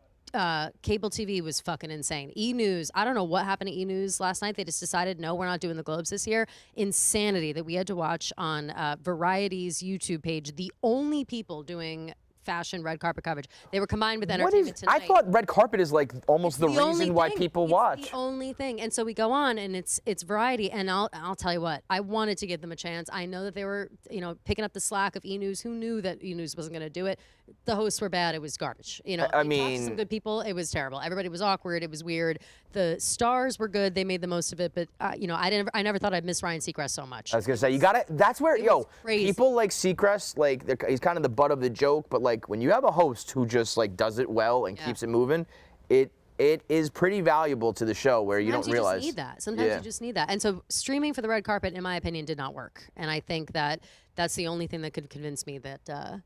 cable TV was fucking insane. E! News, I don't know what happened to E! News last night. They just decided, no, we're not doing the Globes this year. Insanity that we had to watch on Variety's YouTube page. The only people doing fashion red carpet coverage. They were combined with Entertainment Tonight. I thought red carpet is almost the reason why people watch. It's the only thing. And so we go on, and it's Variety, and I'll tell you what, I wanted to give them a chance. I know that they were picking up the slack of E! News. Who knew that E! News wasn't going to do it? The hosts were bad. It was garbage. I mean, some good people. It was terrible. Everybody was awkward. It was weird. The stars were good. They made the most of it. But I never thought I'd miss Ryan Seacrest so much. I was gonna say that's where people like Seacrest, he's kind of the butt of the joke. But when you have a host who just does it well and keeps it moving, it is pretty valuable to the show where Sometimes you don't realize. Just need that. Sometimes you just need that. And so streaming for the red carpet, in my opinion, did not work. And I think that's the only thing that could convince me that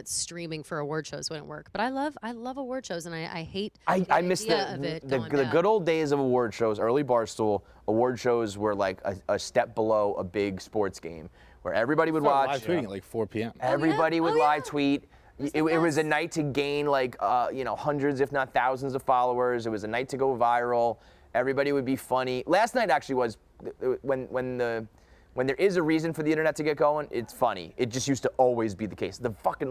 streaming for award shows wouldn't work. But I love award shows, and I hate I miss the good old days of award shows. Early Barstool award shows were like a step below a big sports game where everybody would watch. Live tweeting at 4 p.m. Everybody would live tweet. It was a night to gain hundreds, if not thousands, of followers. It was a night to go viral. Everybody would be funny. Last night actually was when there is a reason for the internet to get going, it's funny. It just used to always be the case. The fucking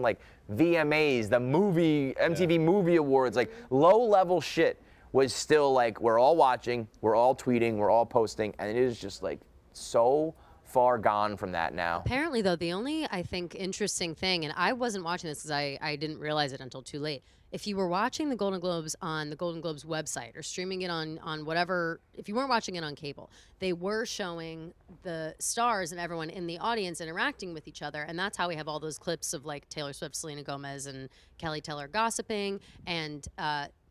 VMAs, the MTV Movie Awards, low-level shit was still we're all watching, we're all tweeting, we're all posting, and it is just so far gone from that now. Apparently, though, the only, I think, interesting thing, and I wasn't watching this because I didn't realize it until too late. If you were watching the Golden Globes on the Golden Globes website or streaming it on whatever, if you weren't watching it on cable, they were showing the stars and everyone in the audience interacting with each other. And that's how we have all those clips of Taylor Swift, Selena Gomez, and Kelly Taylor gossiping, and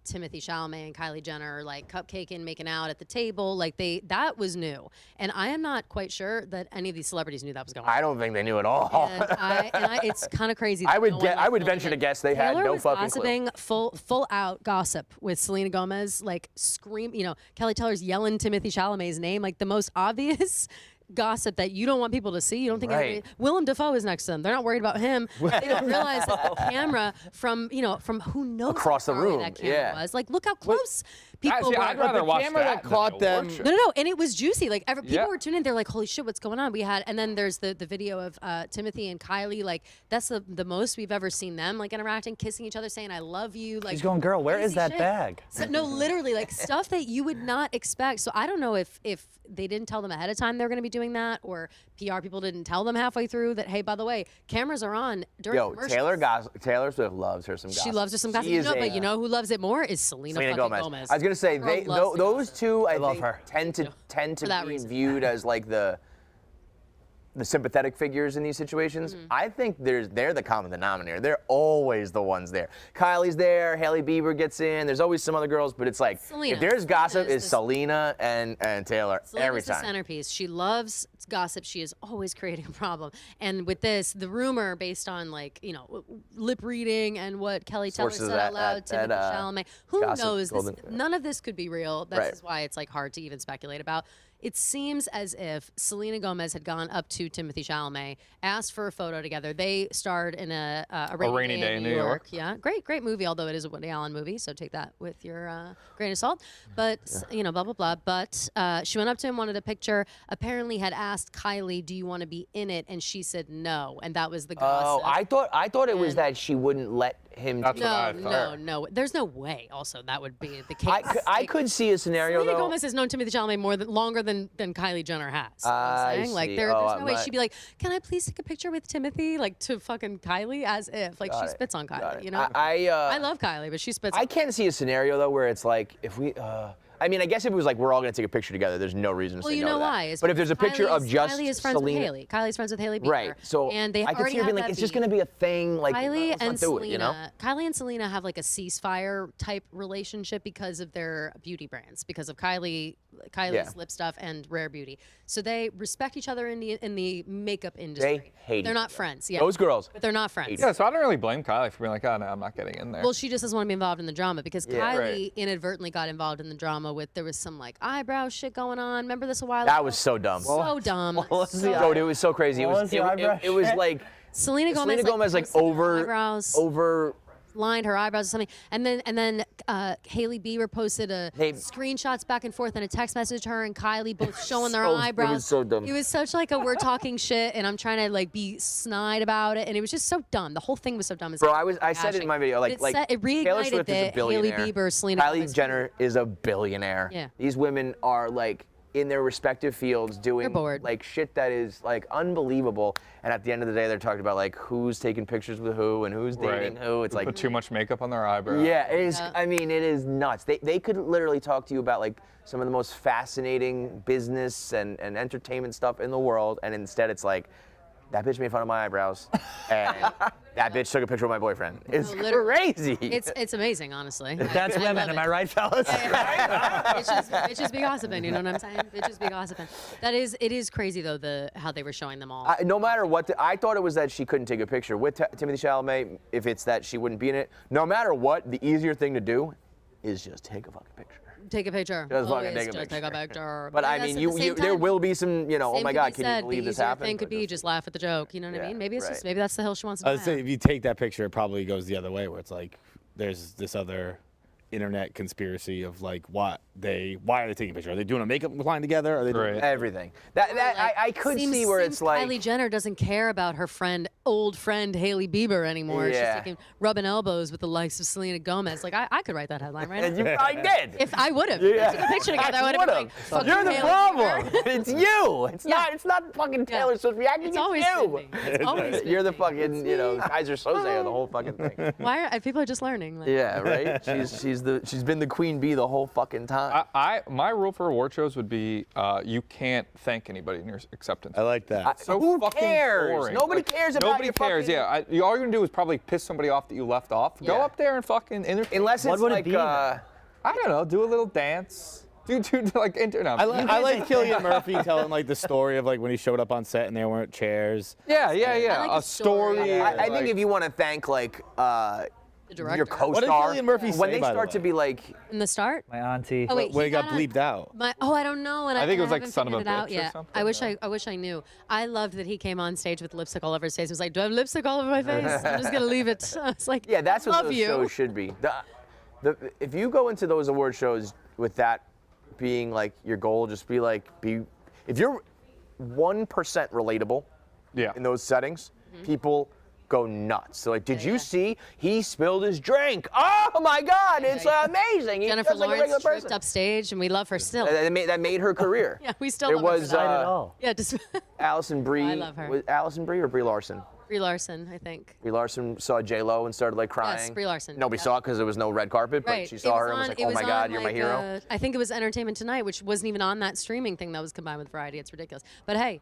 Timothy Chalamet and Kylie Jenner cupcaking, making out at the table. That was new. And I am not quite sure that any of these celebrities knew that was going on. I don't think they knew at all. And it's kind of crazy. I would venture to guess they had no fucking clue. Taylor was full out gossip with Selena Gomez, scream. Kelly Taylor's yelling Timothy Chalamet's name, the most obvious gossip that you don't want people to see. You don't think Willem Dafoe is next to them. They're not worried about him. They don't realize that the camera from who knows across the room that camera was. Look how close people were. I'd rather watch that caught them. No, and it was juicy. People were tuning in. They're like, holy shit, what's going on? And then there's the video of Timothy and Kylie. That's the most we've ever seen them interacting, kissing each other, saying I love you. He's going, girl, where is that bag? So, no, literally stuff that you would not expect. So I don't know if they didn't tell them ahead of time they were going to be doing that, or PR people didn't tell them halfway through that, hey, by the way, cameras are on during commercials. Taylor Swift loves her some gossip. She loves her some gossip. But you know who loves it more is Selena Gomez. I was going gonna say those two I love think her. tend to that be reason. viewed as like the sympathetic figures in these situations. I think they're the common denominator. They're always the ones there. Kylie's there, Hailey Bieber gets in. There's always some other girls, but it's like Selena. if there's gossip, Selena it's Selena and Taylor every Selena's the time. centerpiece. She loves gossip. She is always creating a problem. And with this, the rumor based on lip reading and what Kelly Taylor Sources said out loud, at Timothée Chalamet. Who Gossip knows? Golden- None of this could be real. This Right. is why it's like hard to even speculate about. It seems as if Selena Gomez had gone up to Timothée Chalamet, asked for a photo together. They starred in a rainy day in New York. Yeah, great movie, although it is a Woody Allen movie, so take that with your grain of salt. But, blah, blah, blah. But she went up to him, wanted a picture, apparently had asked Kylie, do you want to be in it? And she said no, and that was the gossip. Oh, I thought it was that she wouldn't let him. No. There's no way. Also, that would be the case. I could see a scenario Selena though. Gomez has known Timothy Chalamet longer than Kylie Jenner has. You know what I'm saying? Like see. there's no way but- she'd be like, "Can I please take a picture with Timothy?" Like to fucking Kylie, as if like she spits on Kylie. You know, I love Kylie, but she spits. I can't see a scenario though where it's like if we. I mean, I guess if it was like we're all gonna take a picture together, there's no reason to Well, say you no know to that. why? It's But if there's a picture of just Kylie is friends Selena, with Hailey. Kylie's friends with Hailey Bieber. right? So and they I could already see her have being like, that it's just beef. gonna be a thing. Like Kylie let's and not do Selena, it, you know? Kylie and Selena have like a ceasefire type relationship because of their beauty brands, because of Kylie's lip stuff and Rare Beauty. So they respect each other in the makeup industry. They hate They're each not other. friends. Yeah, Those girls but they're not friends. Yeah, so I don't really blame Kylie for being like, oh no, I'm not getting in there. Well, she just doesn't want to be involved in the drama because Yeah, Kylie right. inadvertently got involved in the drama with there was some like eyebrow shit going on. Remember this a while ago? That was so dumb. So dumb. Dude, it was so crazy. It was like Selena Gomez like posted her over eyebrows. Lined her eyebrows or something, and then Hailey Bieber posted screenshots back and forth and a text message to her and Kylie both showing their eyebrows. It was so dumb. It was such like a we're talking shit and I'm trying to like be snide about it, and it was just so dumb. The whole thing was so dumb. Bro, I said it in my video. Like it reignited Taylor Swift is a Hailey billionaire. Bieber, Selena Kylie Gomez. Jenner is a billionaire. Yeah. These women are like in their respective fields doing like shit that is like unbelievable. And at the end of the day, they're talking about like who's taking pictures with who and who's dating who. It's like put too much makeup on their eyebrows. Yeah, it is. I mean, it is nuts. They could literally talk to you about like some of the most fascinating business and entertainment stuff in the world, and instead it's like, that bitch made fun of my eyebrows, and that bitch took a picture of my boyfriend. It's crazy. It's amazing, honestly. That's women, am I right, fellas? Bitches be gossiping, you know what I'm saying? Bitches be gossiping. It is crazy though how they were showing them all. No matter what, I thought it was that she couldn't take a picture with Timothée Chalamet. If it's that she wouldn't be in it, no matter what, the easier thing to do is just take a fucking picture. Take a picture. Just fucking Always take a just picture. take a picture. But I mean, there will be some, oh my God, can you believe this happened? The thing could be just laugh at the joke. You know what I mean? Maybe it's right. maybe that's the hill she wants to I die would say on. if you take that picture, it probably goes the other way, where it's like there's this other internet conspiracy of like why are they taking a picture? Are they doing a makeup line together? Are they doing everything? I could see where it's like Kylie Jenner doesn't care about her old friend Hailey Bieber anymore. Yeah. She's like rubbing elbows with the likes of Selena Gomez. Like I could write that headline right And now. you probably did. If I would have. Yeah. Took a picture together, I would have been like, fuck You're you, the Hailey problem. Bieber. It's you. It's not fucking Taylor Swift reacting. It's It's always you. been me. It's always been You're the me. fucking, Kaiser Soze of the whole fucking thing. Why are people are just learning? Like, Yeah, right. She's been the queen bee the whole fucking time. My rule for award shows would be you can't thank anybody in your acceptance. I like that. So who fucking cares? boring. Nobody cares about Nobody your cares. fucking- Yeah, all you're gonna do is probably piss somebody off that you left off. Go Yeah. up there and fucking interview. Unless it's like I don't know, do a little dance. Do like internet. I like Cillian Murphy telling like the story of like when he showed up on set and there weren't chairs. Yeah. like A the story. story. I think if you want to thank like director. your What did co-star, Cillian Murphy when say, they by the start to way? be like, in the start. My auntie. Oh wait, When he got on- bleeped out. I don't know, and I think it was like haven't son of a figured it out bitch or yet. something, I wish I knew. I loved that he came on stage with lipstick all over his face. He was like, "Do I have lipstick all over my face? I'm just gonna leave it." I was like, yeah, that's I what love those you. shows should be. If you go into those award shows with that being like your goal, just be like, if you're 1% relatable in those settings, people go nuts. So like, did you see he spilled his drink? Oh my God, it's amazing. He's Jennifer just like a regular Lawrence tripped person. upstage, and we love her still. That made her career. Yeah, we still There love her was for that. Yeah, just Allison Brie. I love her. Was Allison Brie or Brie Larson? Brie Larson, I think. Brie Larson saw J-Lo and started like crying. Yes, Brie Larson. Nobody saw it because there was no red carpet, but Right. she saw her and was like, oh my God, you're my like, hero. I think it was Entertainment Tonight, which wasn't even on that streaming thing that was combined with Variety. It's ridiculous. But hey,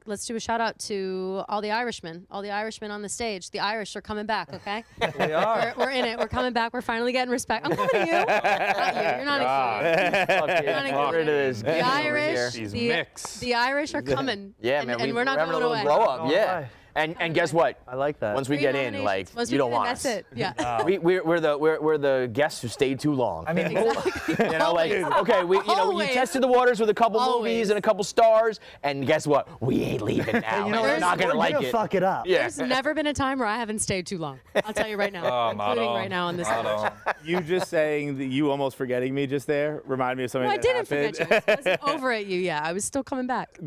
let's do a shout out to all the Irishmen on the stage. The Irish are coming back, okay? We are. We're in it. We're coming back. We're finally getting respect. I'm coming to you. Not you. You're not included. You're not Get rid of included. this. The Irish, These the, mix. the Irish are coming. Yeah, and, man. and we're not having going a little away. glow up. No Yeah. way. And guess what? I like that. Once we 3 get in, nominations. like, Once you we don't get in, want that's us. it. Yeah. We're the guests who stayed too long. I mean, You know, like, Always. okay, we Always. tested the waters with a couple Always. movies and a couple stars, and guess what? We ain't leaving now. you know, We're not gonna we're like gonna it. fuck it up. Yeah. There's never been a time where I haven't stayed too long. I'll tell you right now, including right now on this. You just saying that you almost forgetting me just there reminded me of something No, I that didn't happened. forget you. I wasn't over at you. Yeah, I was still coming back.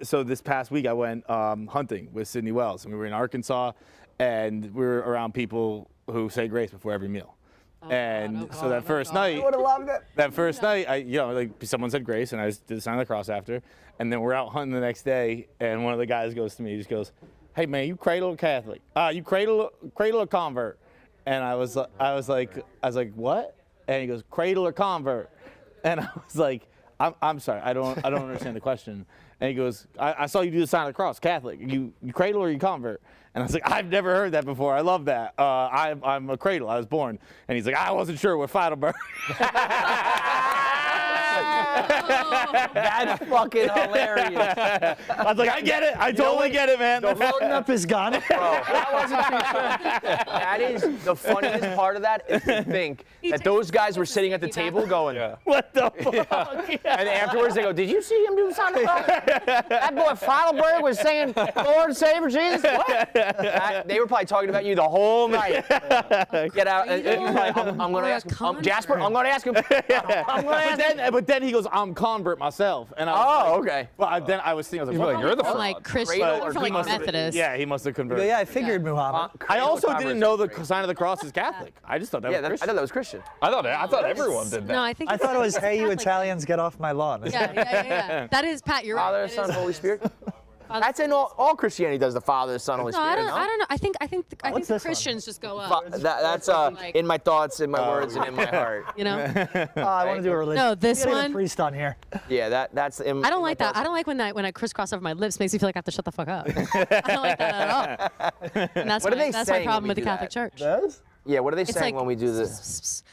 So this past week I went hunting with Sydney Wells, and we were in Arkansas, and we were around people who say grace before every meal. So that first night, I would have loved it. that first night, like someone said grace, and I just did the sign of the cross after, and then we're out hunting the next day, and one of the guys goes to me, he just goes, "Hey man, you cradle or Catholic? You cradle or convert?" And I was like, what? And he goes, "Cradle or convert?" And I was like, I'm sorry, I don't understand the question. And he goes, I saw you do the sign of the cross, Catholic. You cradle or you convert? And I was like, I've never heard that before. I love that. I'm a cradle. I was born. And he's like, I wasn't sure with Feitelberg. That's fucking hilarious. I was like, I get it. I totally get it, man. The floating up his gun. Bro, that wasn't too sure. That is the funniest part of that is to think that those guys were sitting at the table going, what the fuck? and afterwards they go, did you see him do the sign of the cross? That boy Feitelberg was saying, Lord and Savior Jesus? What? They were probably talking about you the whole night. Get out. And you're like, I'm going to ask him. Jasper, I'm going to ask him. I'm going to ask him. But then he goes, I'm convert myself. And I was like, okay. Well, then I was thinking, I was like, You're the From fraud. like Christian, Cradle or from like convert? Methodist. yeah, he must have converted. Yeah, I figured Muhammad. I also didn't know the sign of the cross is Catholic. I just thought that was I Christian. thought that was Christian. I thought everyone did that. No, I think. I thought it was, it's hey, you Catholic. Italians, get off my lawn. Yeah. That is Pat. You're right. Father, It Son, is. Holy Spirit. That's in all Christianity does the Father, Son, Holy No, Spirit. I don't know. I think What's the this one? Christians just go up. That's like- in my thoughts, in my words, and in my heart. You know. Oh, I want to do a religion. No, this Get a one- priest on here. Yeah, that's. In, I don't in my like that. thoughts. I don't like when I crisscross over my lips makes me feel like I have to shut the fuck up. I don't like that at all. And that's What are my, they that's my saying problem when with we the do Catholic that? Church. Yeah, what are they It's saying like, when we do this?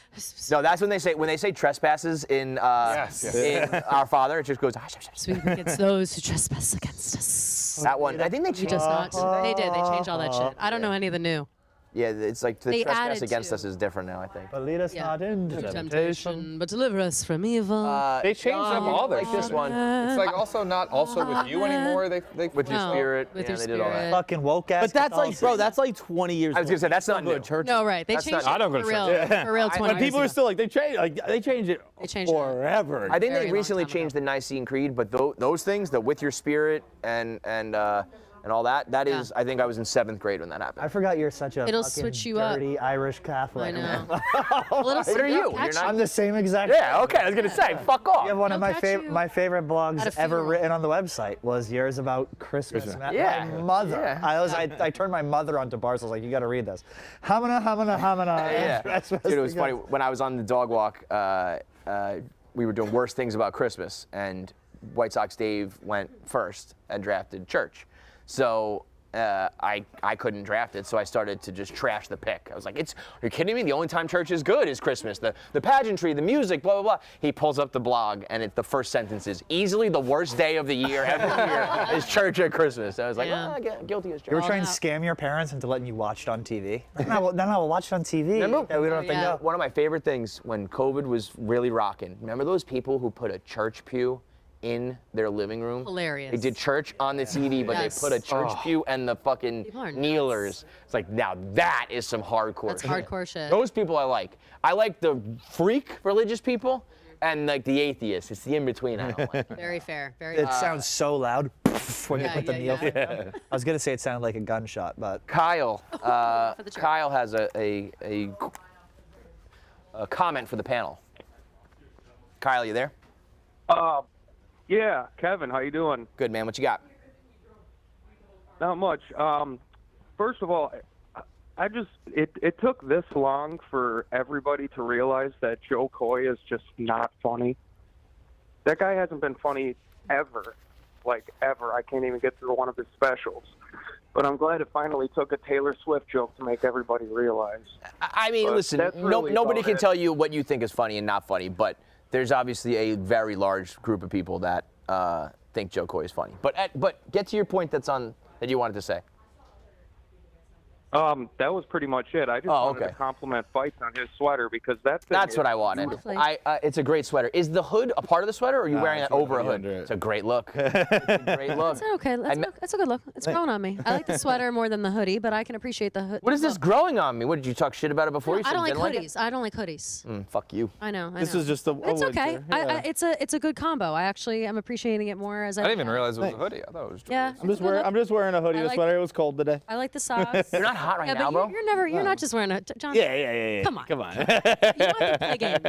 No, that's when they say trespasses in in Our Father. It just goes. Sweep against those who trespass against us. That one. I think they He changed. does not. They did. They changed all that shit. I don't know any of the new. Yeah, it's like the They trespass added against to. us is different now. I think. But lead us Yeah. not into temptation. But deliver us from evil. They changed up all their like this shit. one. It's like also not also with you anymore. They With your No, spirit. with yeah, your they did all that. spirit. Fucking woke ass. But that's like, bro, Catholicism. that's like 20 years. I was gonna say that's not Go to new. church. No, right. They That's changed not- I don't go it to for real. church. For real 20 When people are years still like they changed it changed it. forever. I think Very they long recently time changed the Nicene Creed, but those things, the with your spirit and all that, that is, I think I was in 7th grade when that happened. I forgot you're such a It'll fucking switch you up. dirty Irish Catholic. I know. What are you? You're not- I'm the same exact. Yeah, okay, I was gonna say, fuck off. You have one of They'll my catch favorite you my favorite at blogs a ever funeral. written on the website was yours about Christmas. Yeah. My mother. Yeah. I turned my mother onto Barstool. I was like, you got to read this. Hamana, hamana, hamana. Yeah. Dude, it was funny. When I was on the dog walk, we were doing worst things about Christmas, and White Sox Dave went first and drafted Church. So I couldn't draft it, so I started to just trash the pick. I was like, are you kidding me? The only time Church is good is Christmas. The pageantry, the music, blah, blah, blah. He pulls up the blog, and the first sentence is, easily the worst day of the year every year is Church at Christmas. I was like, guilty as charged. You were trying to scam your parents into letting you watch it on TV. No, we'll watch it on TV. Remember, Yeah, we don't have to go. one of my favorite things when COVID was really rocking, remember those people who put a church pew in their living room? Hilarious. They did church on the CD, but Yes. they put a church pew and the fucking People are nuts. kneelers. It's like, now that is some hardcore That's shit. hardcore shit. Those people I like. I like the freak religious people and like the atheists. It's the in-between I don't like. Very fair. Very. It sounds so loud when you Yeah, put the yeah, kneel yeah. thing down. I was gonna say it sounded like a gunshot, but Kyle, for the church. Kyle has a comment for the panel. Kyle, you there? Yeah, Kevin, how you doing? Good, man. What you got? Not much. first of all, it took this long for everybody to realize that Jo Koy is just not funny. That guy hasn't been funny ever. Like, ever. I can't even get through one of his specials. But I'm glad it finally took a Taylor Swift joke to make everybody realize. I mean, listen, really nobody can it. tell you what you think is funny and not funny, but there's obviously a very large group of people that think Jo Koy is funny. But get to your point that you wanted to say. That was pretty much it. I just wanted to compliment Feits on his sweater because that's what I wanted. It's a great sweater. Is the hood a part of the sweater, or are you wearing that over a hood? It's a great look. It's a great look. It's okay. That's a good look. It's growing on me. I like the sweater more than the hoodie, but I can appreciate the hood. What is this growing on me? What, did you talk shit about it before? I don't like hoodies. I don't like hoodies. Fuck you. I know. This is just a It's okay. winter. It's a good combo. I actually am appreciating it more as I didn't even realize it was a hoodie. I thought it was just I'm just wearing a hoodie and a sweater. It was cold today. I like the socks. You're not hot right now, bro. You're not just wearing a John. Yeah. Come on. Come on. You don't have to play games.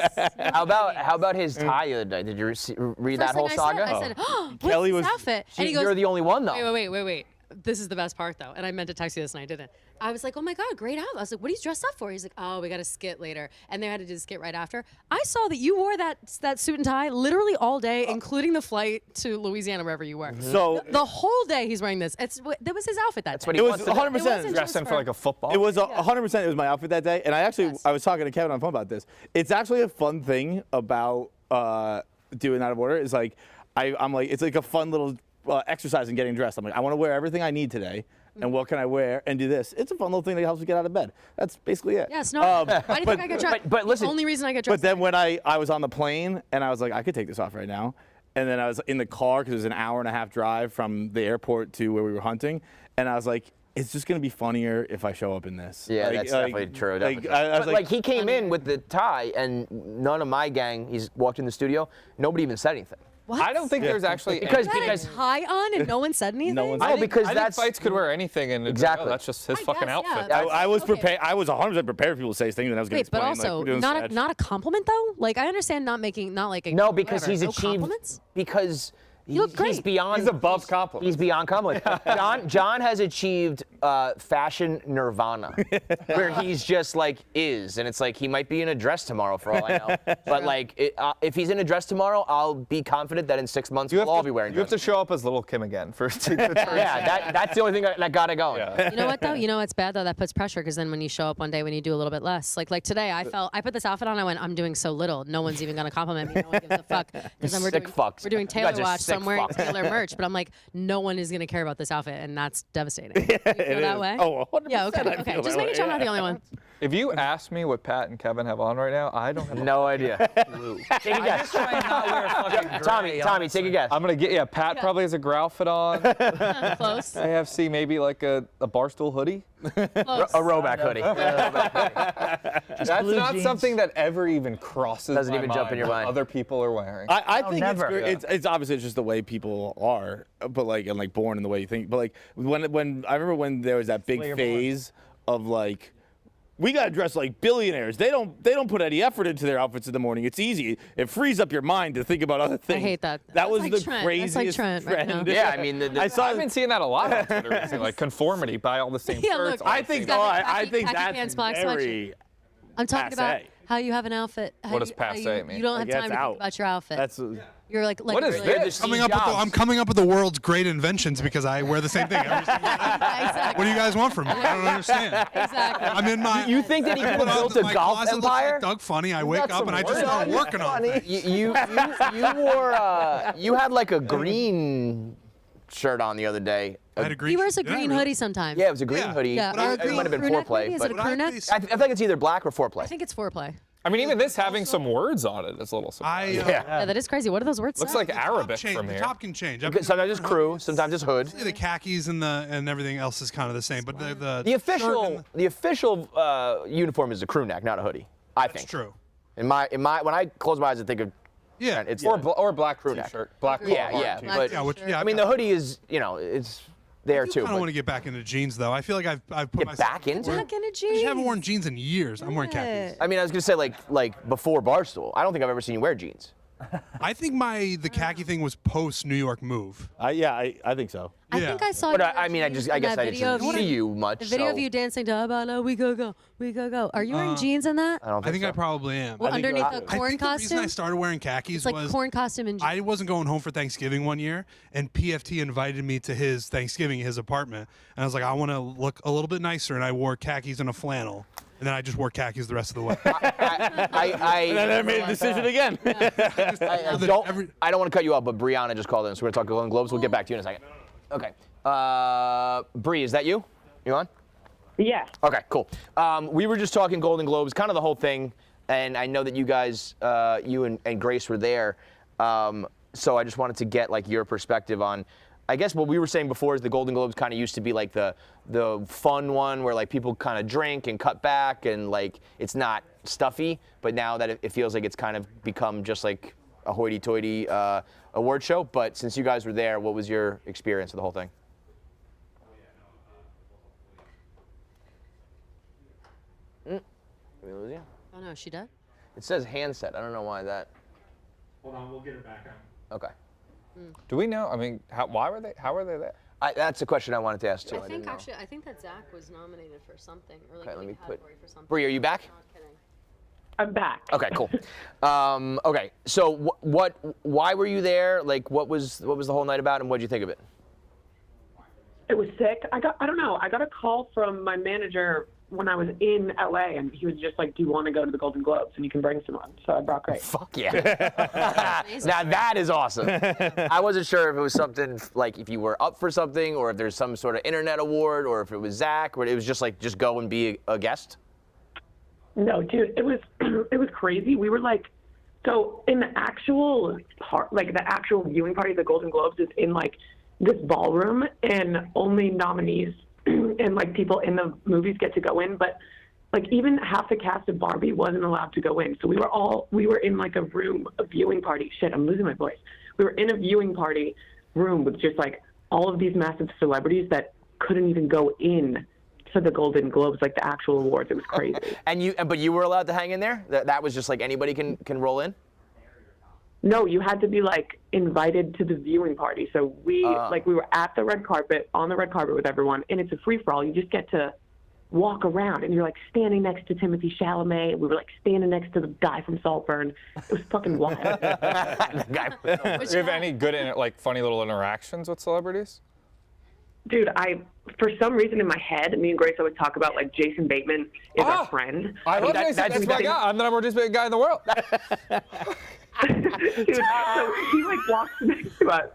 How about his tie the other day? Did you read that whole saga? I said, oh, what's Kelly this was. outfit? And he goes, You're the only one though. Wait. This is the best part though, and I meant to text you this and I didn't. I was like, oh my God, great outfit. I was like, what are you dressed up for? He's like, oh, we got a skit later. And they had to do the skit right after. I saw that you wore that suit and tie literally all day, including the flight to Louisiana, wherever you were. So the whole day he's wearing this. That was his outfit that day. It was 100% dressed in for like a football. It was 100%. It was my outfit that day, and I was talking to Kevin on the phone about this. It's actually a fun thing about doing out of order. Is like I'm like it's like a fun little exercise in getting dressed. I'm like I want to wear everything I need today. And what can I wear and do this? It's a fun little thing that helps me get out of bed. That's basically it. Yeah, it's not. Why do you think I get dressed? But listen. The only reason I get dressed. But then when I was on the plane and I was like, I could take this off right now. And then I was in the car because it was an hour and a half drive from the airport to where we were hunting. And I was like, it's just going to be funnier if I show up in this. Yeah, that's definitely true. But he came in with the tie, and none of my gang, he's walked in the studio, nobody even said anything. What? I don't think there's actually because tie on and no one said anything. I think Feits could wear anything and exactly that's just his fucking outfit. Yeah, I was prepared. I was 100% prepared for people to say things, and I was going to explain. But also, not a compliment though. Like I understand not like a no because he's no achieved compliments? because. You look great. He's beyond. He's above compliment. He's beyond compliment. John has achieved fashion nirvana, where he's just like is, and it's like he might be in a dress tomorrow for all I know. But like, if he's in a dress tomorrow, I'll be confident that in 6 months we'll all be wearing. You have to show up as Little Kim again for. Yeah, that's the only thing that got it going. Yeah. You know what though? You know what's bad though? That puts pressure because then when you show up one day when you do a little bit less, like today, I put this outfit on. I went, I'm doing so little. No one's even gonna compliment me. No one gives a fuck. Because then we're doing Taylor Watch, so I'm wearing Taylor merch, but I'm like, no one is gonna care about this outfit, and that's devastating. You feel that way? Oh, 100%. Yeah. Okay. Just making sure I'm not the only one. If you ask me what Pat and Kevin have on right now, I don't have no idea. Take a guess. Tommy, take a guess. I'm gonna get Pat probably has a growl fit on. Close. AFC maybe like a Barstool hoodie. A Roback hoodie. That's not something that ever even crosses. Doesn't even jump in your mind. Other people are wearing. I think it's obviously it's just the way people are, but like born in the way you think. But like when I remember when there was that big phase of like. We gotta dress like billionaires. They don't put any effort into their outfits in the morning. It's easy. It frees up your mind to think about other things. I hate that. That was like the Trent. craziest That's like Trent right now. Yeah, I mean, I've been seeing that a lot on Twitter recently, like conformity, buy all the same shirts. I think that's very. I'm talking about how you have an outfit. What does passe mean? You don't have time to think about your outfit. You're like what is this? I'm coming up with the world's great inventions because I wear the same thing every single day. Exactly. What do you guys want from me? I don't understand. Exactly. I'm in my. You think that he could have built a golf closet empire? looks like Doug Funny. I wake up and I just start working on it. You had like a green shirt on the other day. I had a green. He wears a green hoodie sometimes. Yeah, it was a green hoodie. Yeah. It might have been foreplay. Is it a crew neck? I think it's either black or foreplay. I think it's foreplay. I mean, even this having some words on it is a little surprising. Yeah, that is crazy. What do those words Looks say? like Arabic from The here. top can change. Sometimes it's crew, sometimes it's hood. The khakis and everything else is kind of the same, but the official uniform is a crew neck, not a hoodie. I think. That's true. When I close my eyes and think of it's or black crew t-shirt. neck. Black. I mean, the hoodie is it's there too. I don't want to get back into jeans though. I feel like I've put myself back into jeans. I haven't worn jeans in years. I'm wearing khakis. I mean, I was gonna say like before Barstool. I don't think I've ever seen you wear jeans. I think the khaki thing was post New York move. I think so. I think I saw. But I guess I didn't see you much. The video so. of you dancing to "Abala, we go, we go." Are you wearing jeans in that? I don't think I probably am. Well, underneath the corn I think costume. The reason I started wearing khakis It's like was corn costume and jeans. I wasn't going home for Thanksgiving one year, and PFT invited me to his Thanksgiving at his apartment, and I was like, I want to look a little bit nicer, and I wore khakis and a flannel. And then I just wore khakis the rest of the way. And then I made a decision again. I don't want to cut you off, but Brianna just called in, so we're going to talk Golden Globes. We'll get back to you in a second. Okay. Bree, is that you? You on? Yes. Okay, cool. We were just talking Golden Globes, kind of the whole thing, and I know that you guys, you and Grace were there, so I just wanted to get like your perspective on. I guess what we were saying before is the Golden Globes kind of used to be like the fun one where like people kind of drink and cut back and like it's not stuffy, but now that it feels like it's kind of become just like a hoity-toity award show. But since you guys were there, what was your experience of the whole thing? Did we lose you? Oh no, she dead? It says handset. I don't know why that. Hold on, we'll get her back on. Okay. Do we know? I mean, how were they there? That's a question I wanted to ask too. I think actually, I think that Zach was nominated for something or like Okay, a let me category for something. Bree, are you back? Not kidding. I'm back. Okay, cool. Okay, so why were you there? Like, what was the whole night about, and what did you think of it? It was sick. I don't know. I got a call from my manager when I was in LA, and he was just like, "Do you want to go to the Golden Globes? And you can bring someone." So I brought Grace. Fuck yeah! Now that is awesome. I wasn't sure if it was something like if you were up for something, or if there's some sort of internet award, or if it was Zach, or it was just like just go and be a guest. No, dude, it was it was crazy. We were like, so in the actual part, like the actual viewing party of the Golden Globes is in like this ballroom, and only nominees and like people in the movies get to go in, but like even half the cast of Barbie wasn't allowed to go in. So we were in like a room, a viewing party. Shit, I'm losing my voice. We were in a viewing party room with just like all of these massive celebrities that couldn't even go in to the Golden Globes, like the actual awards. It was crazy. But you were allowed to hang in there? That was just like anybody can roll in? No, you had to be like invited to the viewing party. So we were at the red carpet, on the red carpet with everyone, and it's a free for all. You just get to walk around, and you're like standing next to Timothy Chalamet. We were like standing next to the guy from Saltburn. It was fucking wild. Do you have any good, like, funny little interactions with celebrities? Dude, for some reason in my head, me and Grace always talk about like Jason Bateman is our friend. I love Jason. That's my guy. I'm the number one participating guy in the world. Dude, so he like walks next to us.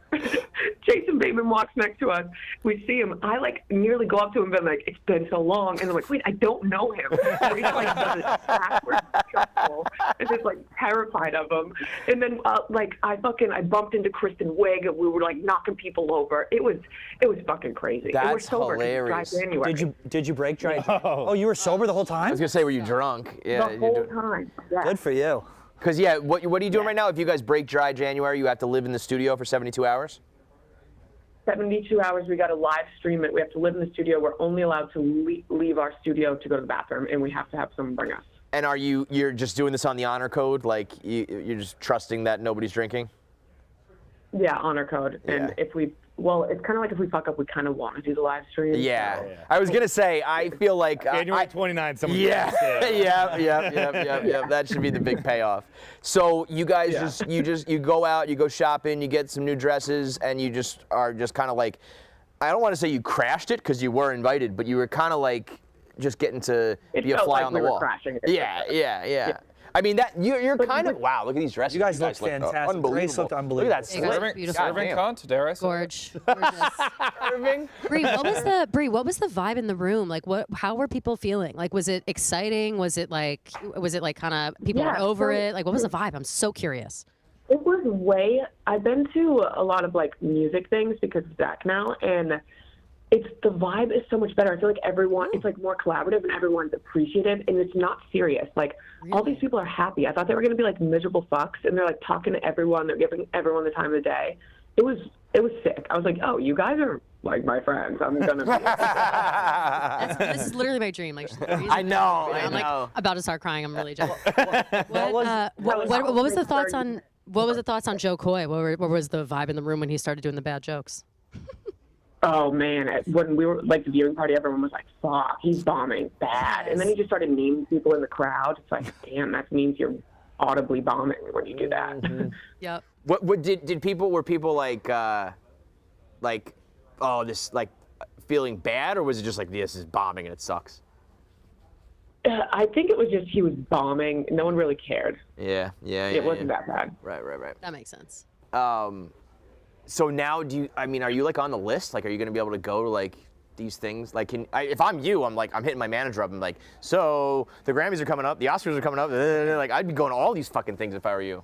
Jason Bateman walks next to us. We see him. I like nearly go up to him and be like, "It's been so long," and I'm like, "Wait, I don't know him." So he like does it backwards, shuffle, and just like terrified of him. And then I bumped into Kristen Wiig, and we were like knocking people over. It was fucking crazy. That's and we're sober 'cause it's hilarious. dry January. Did you break dry? No. Oh, you were sober the whole time? I was gonna say, were you drunk? Yeah. The whole time. Yeah. Good for you. Because what are you doing right now? If you guys break dry January, you have to live in the studio for 72 hours. 72 hours. We got to live stream it. We have to live in the studio. We're only allowed to leave our studio to go to the bathroom, and we have to have someone bring us. And you're just doing this on the honor code? Like you're just trusting that nobody's drinking? Yeah, honor code. And it's kind of like if we fuck up, we kind of want to do the live stream. Yeah. So. I was gonna say, I feel like January 29th. Someone yeah, yeah. That should be the big payoff. So you guys you go out, you go shopping, you get some new dresses, and you just are just kind of like, I don't want to say you crashed it because you were invited, but you were kind of like just getting to be a fly on the wall. Crashing it. Yeah. I mean, you're kind of, wow, look at these dresses. You guys look fantastic. Unbelievable. Grace looked unbelievable. Look at that Serving cunt, dare I say? Gorgeous. Serving. Bree, what was the vibe in the room? Like, how were people feeling? Like, was it exciting? Was it like kind of people were over it? Like, what was the vibe? I'm so curious. It was I've been to a lot of like music things because of Zach now, and the vibe is so much better. I feel like it's like more collaborative and everyone's appreciative, and it's not serious. Like all these people are happy. I thought they were going to be like miserable fucks, and they're like talking to everyone. They're giving everyone the time of the day. It was sick. I was like, oh, you guys are like my friends. I'm gonna be. This is literally my dream. Like, I know. I'm like about to start crying. I'm really jealous. What was the thoughts on? What was the thoughts on Jo Koy? What was the vibe in the room when he started doing the bad jokes? Oh man, when we were like the viewing party, everyone was like, "Fuck, he's bombing bad," and then he just started naming people in the crowd. It's like, damn, that means you're audibly bombing when you do that. Yep. What were people like, oh, this like feeling bad, or was it just like this is bombing and it sucks? I think it was just he was bombing. No one really cared. Yeah. It wasn't that bad. Right. That makes sense. So now, are you like on the list? Like, are you going to be able to go to like these things? Like, if I'm you, I'm hitting my manager up. I'm like, so the Grammys are coming up, the Oscars are coming up. Like, I'd be going to all these fucking things if I were you.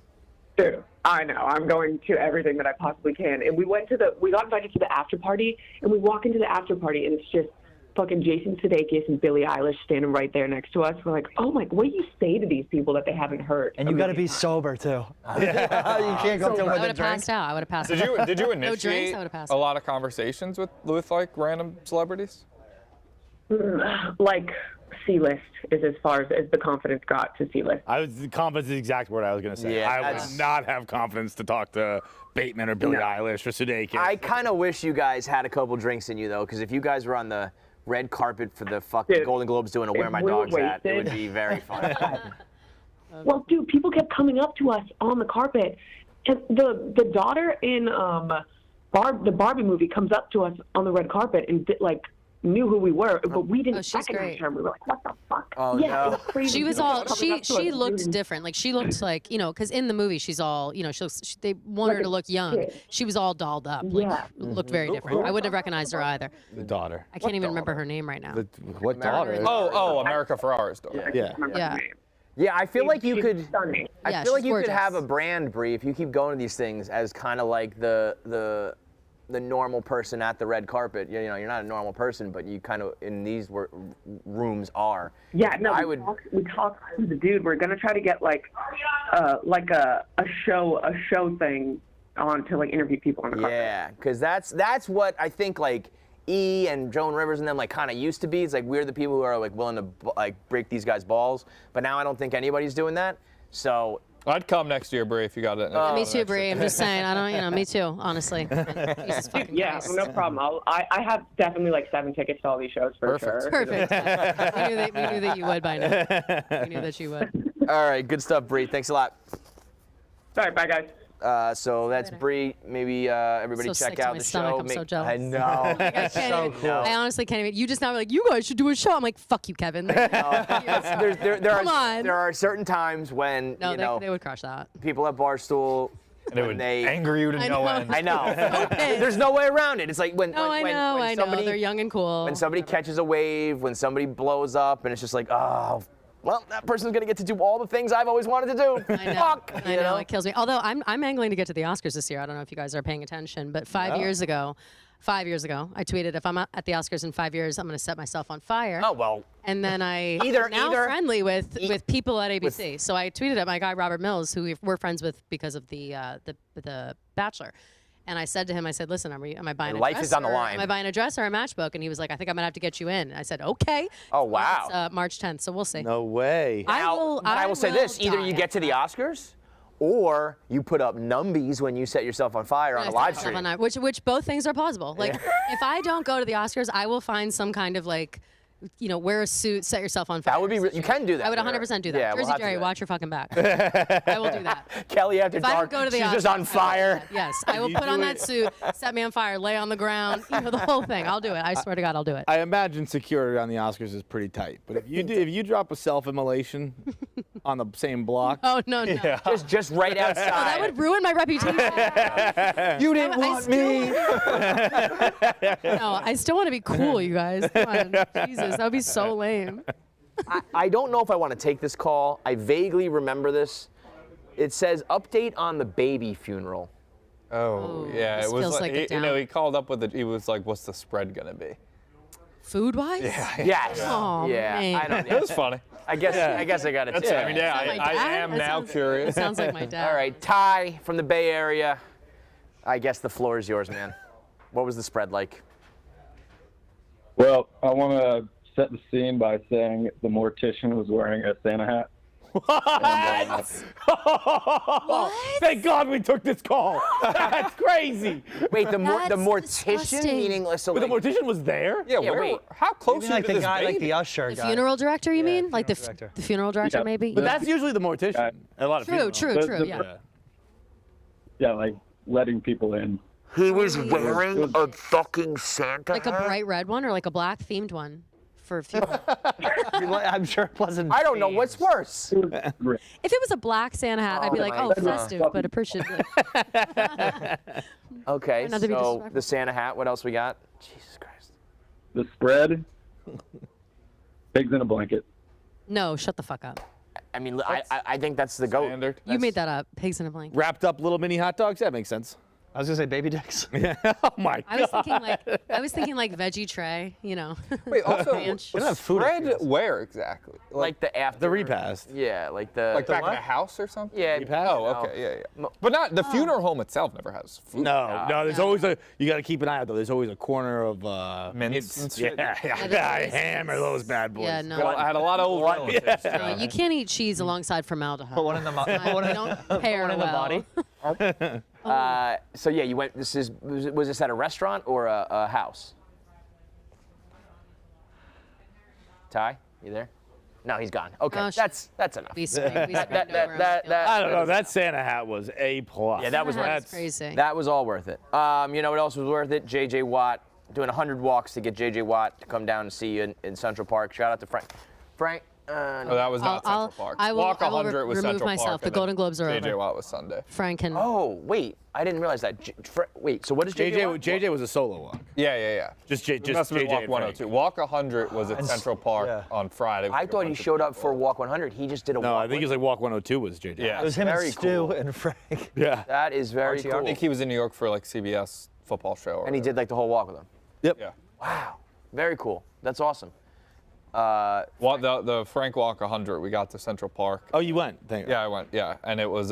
Dude, I know. I'm going to everything that I possibly can. And we got invited to the after party, and we walk into the after party, and it's just fucking Jason Sudeikis and Billie Eilish standing right there next to us. We're like, oh my, what do you say to these people that they haven't heard? And you got to be sober too. You can't go up to them I with would a have drink. passed out. I would have passed out. Did you No initiate drinks, I would've passed a out. lot of conversations with like random celebrities? Like C-list is as far as the confidence got to C-list. Confidence is the exact word I was going to say. Yeah, I would not have confidence to talk to Bateman or Billie Eilish or Sudeikis. I kind of wish you guys had a couple drinks in you though, because if you guys were on the red carpet for the fucking Golden Globes doing a Where My Dog's At, it would be very fun. Well, dude, people kept coming up to us on the carpet, and the daughter in the Barbie movie comes up to us on the red carpet and knew who we were, but we didn't recognize her. We were like, what the fuck? Oh, yeah, no. it was crazy. She was People all kept coming she up to us. looked different. Like she looked like because in the movie she's all they want her to look young. She was all dolled up. Like, looked very different. I wouldn't have recognized her either. The daughter. I can't even remember her name right now. What daughter? Oh, America Ferrera's daughter. Yeah. Yeah, I feel like you could. Stunning. I feel like you could have a brand, Bree, if you keep going to these things as kind of like the normal person at the red carpet. You know, you're not a normal person, but you kind of in these rooms are. Yeah, no, we talked to the dude. We're gonna try to get like a show thing on to like interview people on the carpet. Yeah, because that's what I think like E and Joan Rivers and them like kind of used to be. It's like we're the people who are like willing to like break these guys' balls, but now I don't think anybody's doing that. So. I'd come next year, Bree, if you got it. Me too, Bree. I'm just saying. I don't. Me too. Honestly. Jesus fucking Yeah, Christ. no problem. I have definitely like 7 tickets to all these shows for sure. Perfect. we knew that you would by now. We knew that you would. All right, good stuff, Bree. Thanks a lot. All right, bye guys. So that's Bree. Maybe everybody So check sick to out my the stomach. show. I'm so jealous. I know. I can't even, I honestly can't even. You just now were like, you guys should do a show. I'm like, fuck you, Kevin. Come There are certain times when they would crush that. people at Barstool. And it would anger you to no end. I know. There's no way around it. It's like when I know. They're young and cool. When somebody catches a wave, when somebody blows up, and it's just like, oh, well, that person's gonna get to do all the things I've always wanted to do. I know. Fuck. I know. It kills me. Although I'm angling to get to the Oscars this year. I don't know if you guys are paying attention, but 5 years ago, I tweeted if I'm at the Oscars in 5 years, I'm going to set myself on fire. Oh well. And then I'm now friendly with people at ABC. So I tweeted at my guy Robert Mills, who we're friends with because of the Bachelor. And I said to him, listen, am I buying a dress? Life is on the line. Am I buying a dress or a matchbook? And he was like, I think I'm going to have to get you in. I said, okay. Oh, wow. It's March 10th, so we'll see. No way. I will say this: either you get to the Oscars, or you put up numbies when you set yourself on fire on a live stream. Which both things are plausible. Like, if I don't go to the Oscars, I will find some kind of like, wear a suit, set yourself on fire. That would be. You can do that. I would 100% do that. Yeah, Jersey Jerry, watch your fucking back. I will do that. Kelly after If I dark. don't go to the She's Oscars, just on fire. Yes, I will put on that suit, set me on fire, lay on the ground, the whole thing. I'll do it. I swear to God, I'll do it. I imagine security on the Oscars is pretty tight, but if you drop a self-immolation on the same block, oh no, just right outside. Oh, that would ruin my reputation. You didn't want me. No, I still want to be cool, you guys. Come on, Jesus, that would be so lame. I don't know if I want to take this call. I vaguely remember this. It says update on the baby funeral. Oh yeah, it was like he called up with it. He was like, "What's the spread gonna be?" Food-wise? Yeah. Yes. Oh, yeah. man. I don't. It was funny. I guess I got it. That's it. I mean, I am now curious. That sounds like my dad. All right, Ty from the Bay Area. I guess the floor is yours, man. What was the spread like? Well, I want to set the scene by saying the mortician was wearing a Santa hat. What? Thank God we took this call. That's crazy. Wait, the That's mortician, disgusting. meaning so But the like, mortician was there? Yeah, Yeah, where, wait. how close Maybe are you like to the this guy, like baby? the usher The guy. funeral director, you mean? funeral Like the director. the funeral director, Yeah. maybe? But that's usually the mortician. A lot of True, funerals. true, The- yeah. Yeah, like letting people in. he was wearing a fucking Santa Like a hat? bright red one or like a black themed one for funeral? I'm sure it wasn't. I don't know what's worse. If it was a black Santa hat, I'd be like, my oh, God. festive, but appreciative. Okay, Not to be so disrespectful. the Santa hat. What else we got? Jesus Christ. The spread, pigs in a blanket. No, shut the fuck up. I mean, I think that's the goat. Standard. You made that up. Pigs in a blanket. Wrapped up little mini hot dogs? That makes sense. I was gonna say baby dicks. Yeah. Oh my I was thinking like veggie tray, you know. Wait, also, Ranch. spread where exactly? Like the after. The repast. Yeah, like the. Like back in the house or something? Yeah. Oh, okay, yeah. But not the funeral home itself never has food. No, there's always you got to keep an eye out though. There's always a corner of mints and shit. Yeah, I hammer those bad boys. Yeah, no. Well, I had a lot of old relatives. No, you can't eat cheese alongside formaldehyde. Put one in the They don't pair one in the well. body. So yeah, you went. Was this at a restaurant or a house? Ty, you there? No, he's gone. Okay, Oh, that's enough. We screwed over him. I don't know. That Santa hat was A+. Yeah, that was Santa hat worth is crazy. That was all worth it. You know what else was worth it? J.J. Watt doing 100 walks to get J.J. Watt to come down and see you in Central Park. Shout out to Frank. Frank. Oh, that was not I'll- Central Park. I will- Walk I will 100 was remove Central myself. Park. The and then Golden Globes are J.J. over. Watt was Sunday. Frank can. Oh wait, I didn't realize that. Wait, so what is J.J. Watt? JJ was a solo walk. Yeah. Just It must have been JJ Walk and 102. Walk 100 was at Central Park on Friday. I thought he showed up for Walk 100. He just did a No, walk. I think it was like Walk 102 was JJ. Yeah. It was him Very and Stu cool. and Frank. Yeah. That is very I cool. think he was in New York for like CBS football show. Or And he did like the whole walk with him. Yep. Yeah. Wow, very cool. That's awesome. Well, the Frank Walk 100, we got to Central Park. Oh, you went? Yeah, I went. Yeah, and it was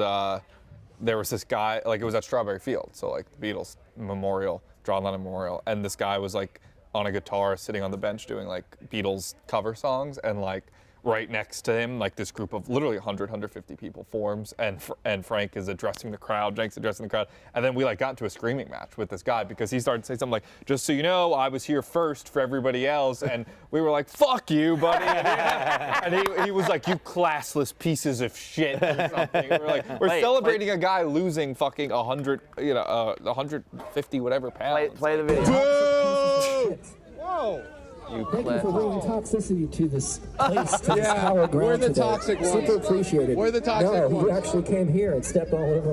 there was this guy, like it was at Strawberry Field, so like the Beatles memorial, John Lennon memorial, and this guy was like on a guitar sitting on the bench doing like Beatles cover songs, and like right next to him, like this group of literally 100, 150 people forms, and Frank is addressing the crowd, Jank's addressing the crowd, and then we like got into a screaming match with this guy because he started to say something like, just so you know, I was here first for everybody else, and we were like, fuck you, buddy, and he was like, you classless pieces of shit or something. We were like, we're celebrating a guy losing fucking 100, 150 whatever pounds. Play the video. Whoa! Thank you for bringing toxicity to this place, to this power ground we're the today. toxic ones. Super appreciated. We're the toxic no, ones. you actually came here and stepped all over.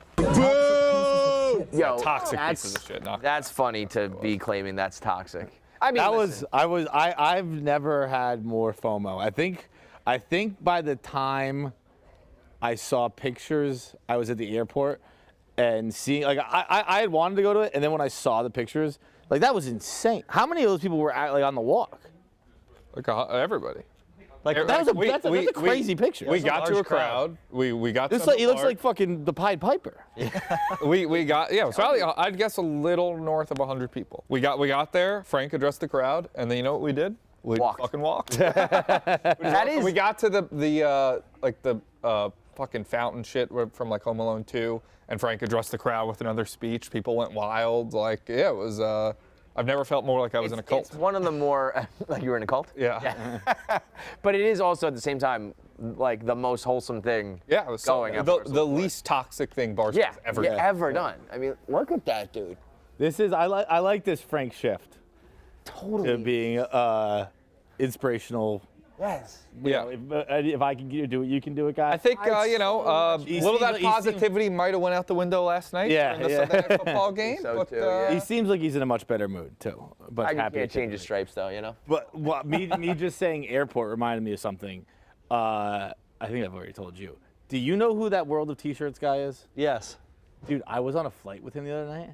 Yo, toxic that's, pieces of shit. That's funny to be claiming that's toxic. I mean, I've never had more FOMO. I think by the time I saw pictures, I was at the airport and seeing, like, I had wanted to go to it, and then when I saw the pictures, like, that was insane. How many of those people were on the walk? Like everybody. Like, that's a crazy picture. We got to a crowd. We got to He looks like fucking the Pied Piper. we got probably I'd guess a little north of 100 people. We got there. Frank addressed the crowd, and then you know what we did? We fucking walked. We got to the fucking fountain shit from like Home Alone 2, and Frank addressed the crowd with another speech. People went wild. Like, yeah, it was. I've never felt more like I was in a cult. It's one of the more like you were in a cult. Yeah. But it is also at the same time like the most wholesome thing. Yeah, it was going. the least toxic thing Barstool's ever done. I mean, look at that dude. I like this Frank shift. Totally. Being inspirational. Yes. If I can do it, you can do it, guys. I think a little of that positivity might have went out the window last night during the Sunday Night Football game. He seems like he's in a much better mood too. But I can't change his stripes though, you know. But me just saying airport reminded me of something. I think I've already told you. Do you know who that World of T-shirts guy is? Yes. Dude, I was on a flight with him the other night.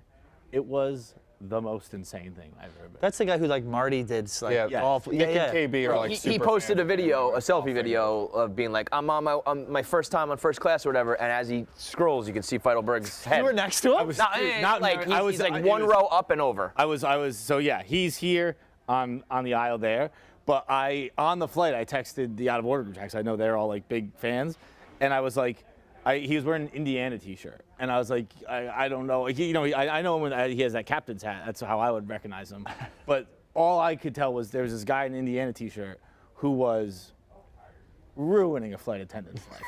It was the most insane thing I've ever been. That's the guy who like Marty did like golf. Nick and KB are like he posted a selfie video of being like, I'm on my first time on first class or whatever, and as he scrolls, you can see Feitelberg's head. You were next to him? He's like one row up and over. He's here on the aisle there, but on the flight I texted the Out of Order group text. I know they're all like big fans, and I was like, he was wearing an Indiana T-shirt, and I was like, I don't know. I know him when he has that captain's hat. That's how I would recognize him. But all I could tell was there was this guy in an Indiana T-shirt who was ruining a flight attendant's life.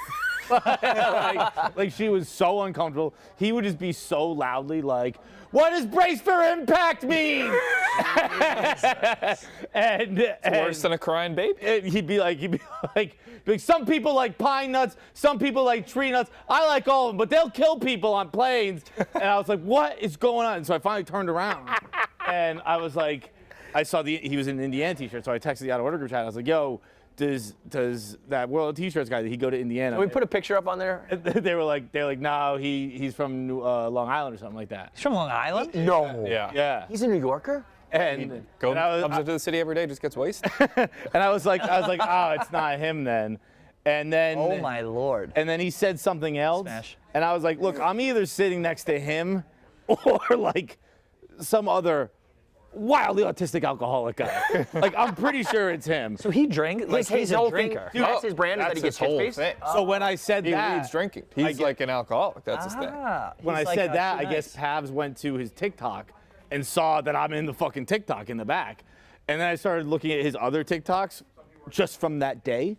like she was so uncomfortable. He would just be so loudly like, "What does brace for impact mean?" and worse than a crying baby. He'd be like, some people like pine nuts, some people like tree nuts. I like all of them, but they'll kill people on planes. And I was like, what is going on? And so I finally turned around, and I was like, I saw he was in an Indiana T-shirt, so I texted the Out of Order group chat. I was like, yo, does that World of T-shirts guy, did he go to Indiana? Can we put a picture up on there? They were like, no, he's from Long Island or something like that. He's from Long Island? No. Yeah. He's a New Yorker? And comes into the city every day, just gets wasted. And I was like, oh, it's not him then. And then, oh my Lord. And then he said something else. Smash. And I was like, look, I'm either sitting next to him or like some other wildly autistic alcoholic guy. Like, I'm pretty sure it's him. So he drank? Like, he's a drinker. Dude, that's his brand, is that he gets shit-faced? So when I said that. He's drinking. He's like an alcoholic. That's his thing. When I said that, I guess Pavs went to his TikTok and saw that I'm in the fucking TikTok in the back. And then I started looking at his other TikToks just from that day.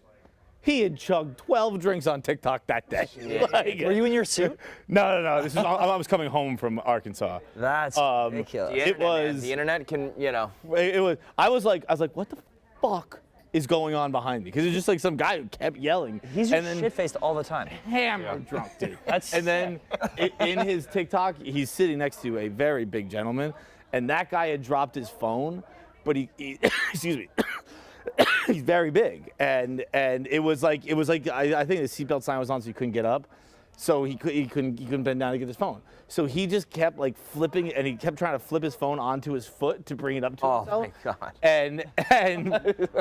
He had chugged 12 drinks on TikTok that day. Like, were you in your suit? No. This is I was coming home from Arkansas. That's ridiculous. The internet can, you know. It was. I was like, what the fuck is going on behind me? Because it's just like some guy who kept yelling. He's just shit-faced all the time. Hammered drunk, dude. That's and then in his TikTok, he's sitting next to a very big gentleman, and that guy had dropped his phone, but he excuse me. He's very big, and it was like I think the seatbelt sign was on, so he couldn't get up, so he couldn't bend down to get his phone. So he just kept like flipping, and he kept trying to flip his phone onto his foot to bring it up to himself. Oh my God! And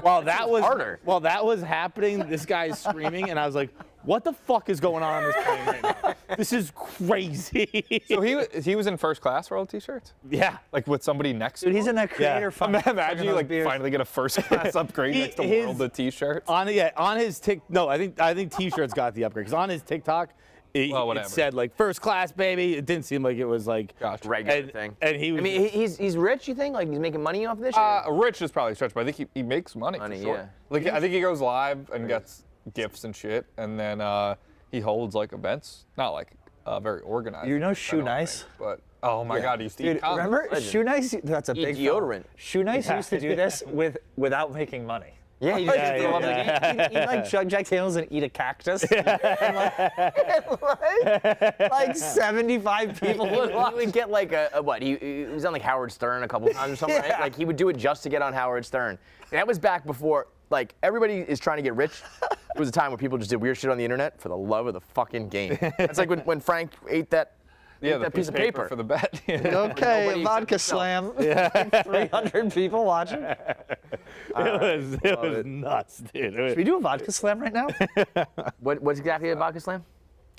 while that was happening, this guy is screaming, and I was like, what the fuck is going on this plane right now? This is crazy. So he was in first class World T-shirts? Yeah. Like with somebody next to him? Dude, he's in that creator fund. Imagine you like finally get a first class upgrade next to World of T-shirts. On his I think T-shirts got the upgrade, because on his TikTok, it said like first class, baby. It didn't seem like it was like regular thing. And he was. I mean, he's rich. You think like he's making money off this? Rich is probably a stretch, but I think he makes money. For sure. Yeah. Like I think he goes live and gets gifts and shit, and then he holds like events, not like very organized. You know Shoe Nice? But oh my God, he used to eat condoms. Remember Shoe Nice? That's a big deodorant. Shoe Nice used to do this without making money. Yeah, he just love the game. He'd like chug Jack Daniels and eat a cactus. And like 75 people would watch. He would get like he was on like Howard Stern a couple times or something, right? Like he would do it just to get on Howard Stern. And that was back before, like, everybody is trying to get rich. It was a time where people just did weird shit on the internet for the love of the fucking game. It's like when Frank ate that piece of paper for the bet. Okay, vodka slam. 300 people watching. It was nuts, dude. Should we do a vodka slam right now? What's exactly a vodka slam?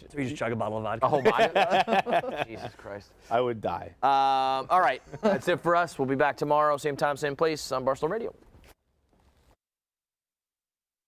So we just chug a bottle of vodka. A whole vodka? Jesus Christ. I would die. All right, that's it for us. We'll be back tomorrow, same time, same place on Barstool Radio.